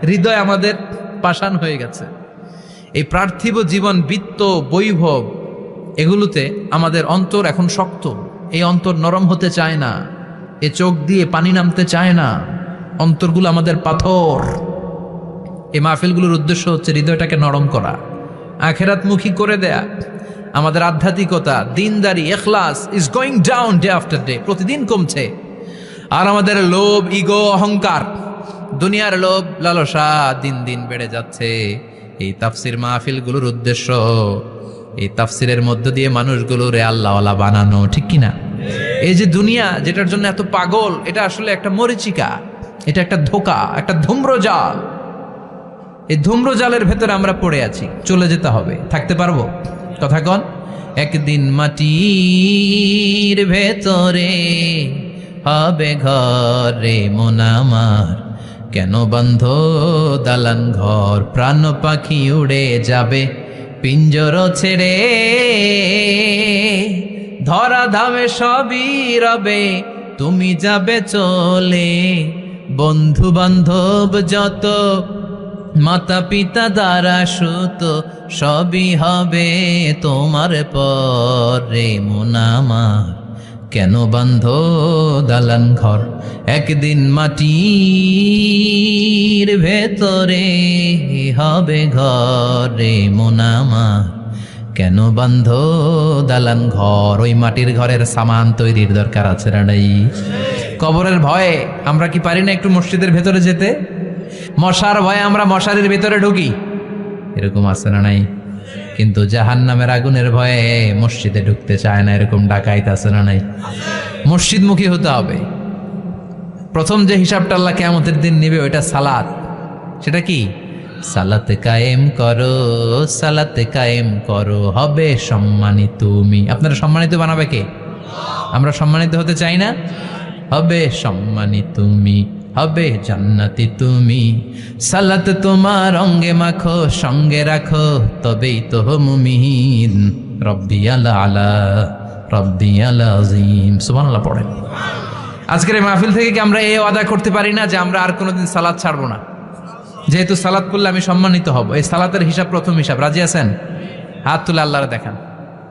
হৃদয় আমাদের পাষাণ হয়ে গেছে। এই পার্থিব জীবন, বিত্ত, বৈভব, এগুলোতে আমাদের অন্তর এখন শক্ত। এই অন্তর নরম হতে চায় না, এ চোখ দিয়ে পানি নামতে চায় না, অন্তরগুলো আমাদের পাথর। এই মাহফিলগুলোর উদ্দেশ্য হচ্ছে হৃদয়টাকে নরম করা, আখেরাতমুখী করে দেয়া। আমাদের আধ্যাত্মিকতা, দিনদারি, ইখলাস is going down day after day, প্রতিদিন কমছে। আর আমাদের লোভ, ইগো, অহংকার, দুনিয়ার লোভ, লালসা দিন দিন বেড়ে যাচ্ছে। এই তাফসির মাহফিলগুলোর উদ্দেশ্য এই তাফসিরের মধ্য দিয়ে মানুষগুলোরে আল্লাহওয়ালা বানানো, ঠিক কিনা? এই যে দুনিয়া যেটার জন্য এত পাগল, এটা আসলে একটা মরিচিকা, এটা একটা ধোঁকা, একটা ধূম্রজাল। এই ধূম্রজালের ভেতরে আমরা পড়ে আছি, চলে যেতে হবে। থাকতে পারবো? কথা কন। একদিন মাটির ভেতরে হবে ঘরে মন আমার, কেন বন্ধ দালান ঘর, প্রাণ পাখি উড়ে যাবে পিঞ্জর ছেড়ে, ধরা ধামে সবই রবে তুমি যাবে চলে, বন্ধু বান্ধব যত, মাতা পিতা দ্বারা সুত, সবই হবে তোমার পরে মন আমার, কেন বন্ধ দালান ঘর। একদিন মাটির ভেতরে হবে ঘরে মন আমার, কেন বন্ধ দালান ঘর। ওই মাটির ঘরের সামান তৈরির দরকার আছে না নাই? কবরের ভয়ে আমরা কি পারি না একটু মসজিদের ভেতরে যেতে? মশার ভয়ে আমরা মশারির ভেতরে ঢুকি, এরকম আছে না নাই? কিন্তু জাহান্নামের আগুনের ভয়ে মসজিদে ঢুকতে চায় না, এরকম ডাকাইত আছে না নাই? মসজিদমুখী হতে হবে। প্রথম যে হিসাবটা আল্লাহ কিয়ামতের দিন নিবে ওইটা সালাত। সেটা কি? সালাত কায়েম করো, সালাত কায়েম করো, হবে সম্মানিত তুমি। আপনারা সম্মানিত বানাবে কে? আমরা সম্মানিত হতে চাই না? হবে সম্মানিত তুমি, হবে জান্নাতি তুমি, সালাত তোমার অঙ্গে মাখো, সঙ্গে রাখো, তবেই তো মুমিন। রব্বি আলা আলা, রব্বি আলা আজিম। সুবহানাল্লাহ পড়েন। আজকের এই মাহফিল থেকে কি আমরা এই ওয়াদা করতে পারি না যে আমরা আর কোনোদিন সালাত ছাড়বো না? যেহেতু সালাত পড়লে আমি সম্মানিত হব, এই সালাতের হিসাব প্রথম হিসাব। রাজি আছেন? হাত তুলে আল্লাহরে দেখান।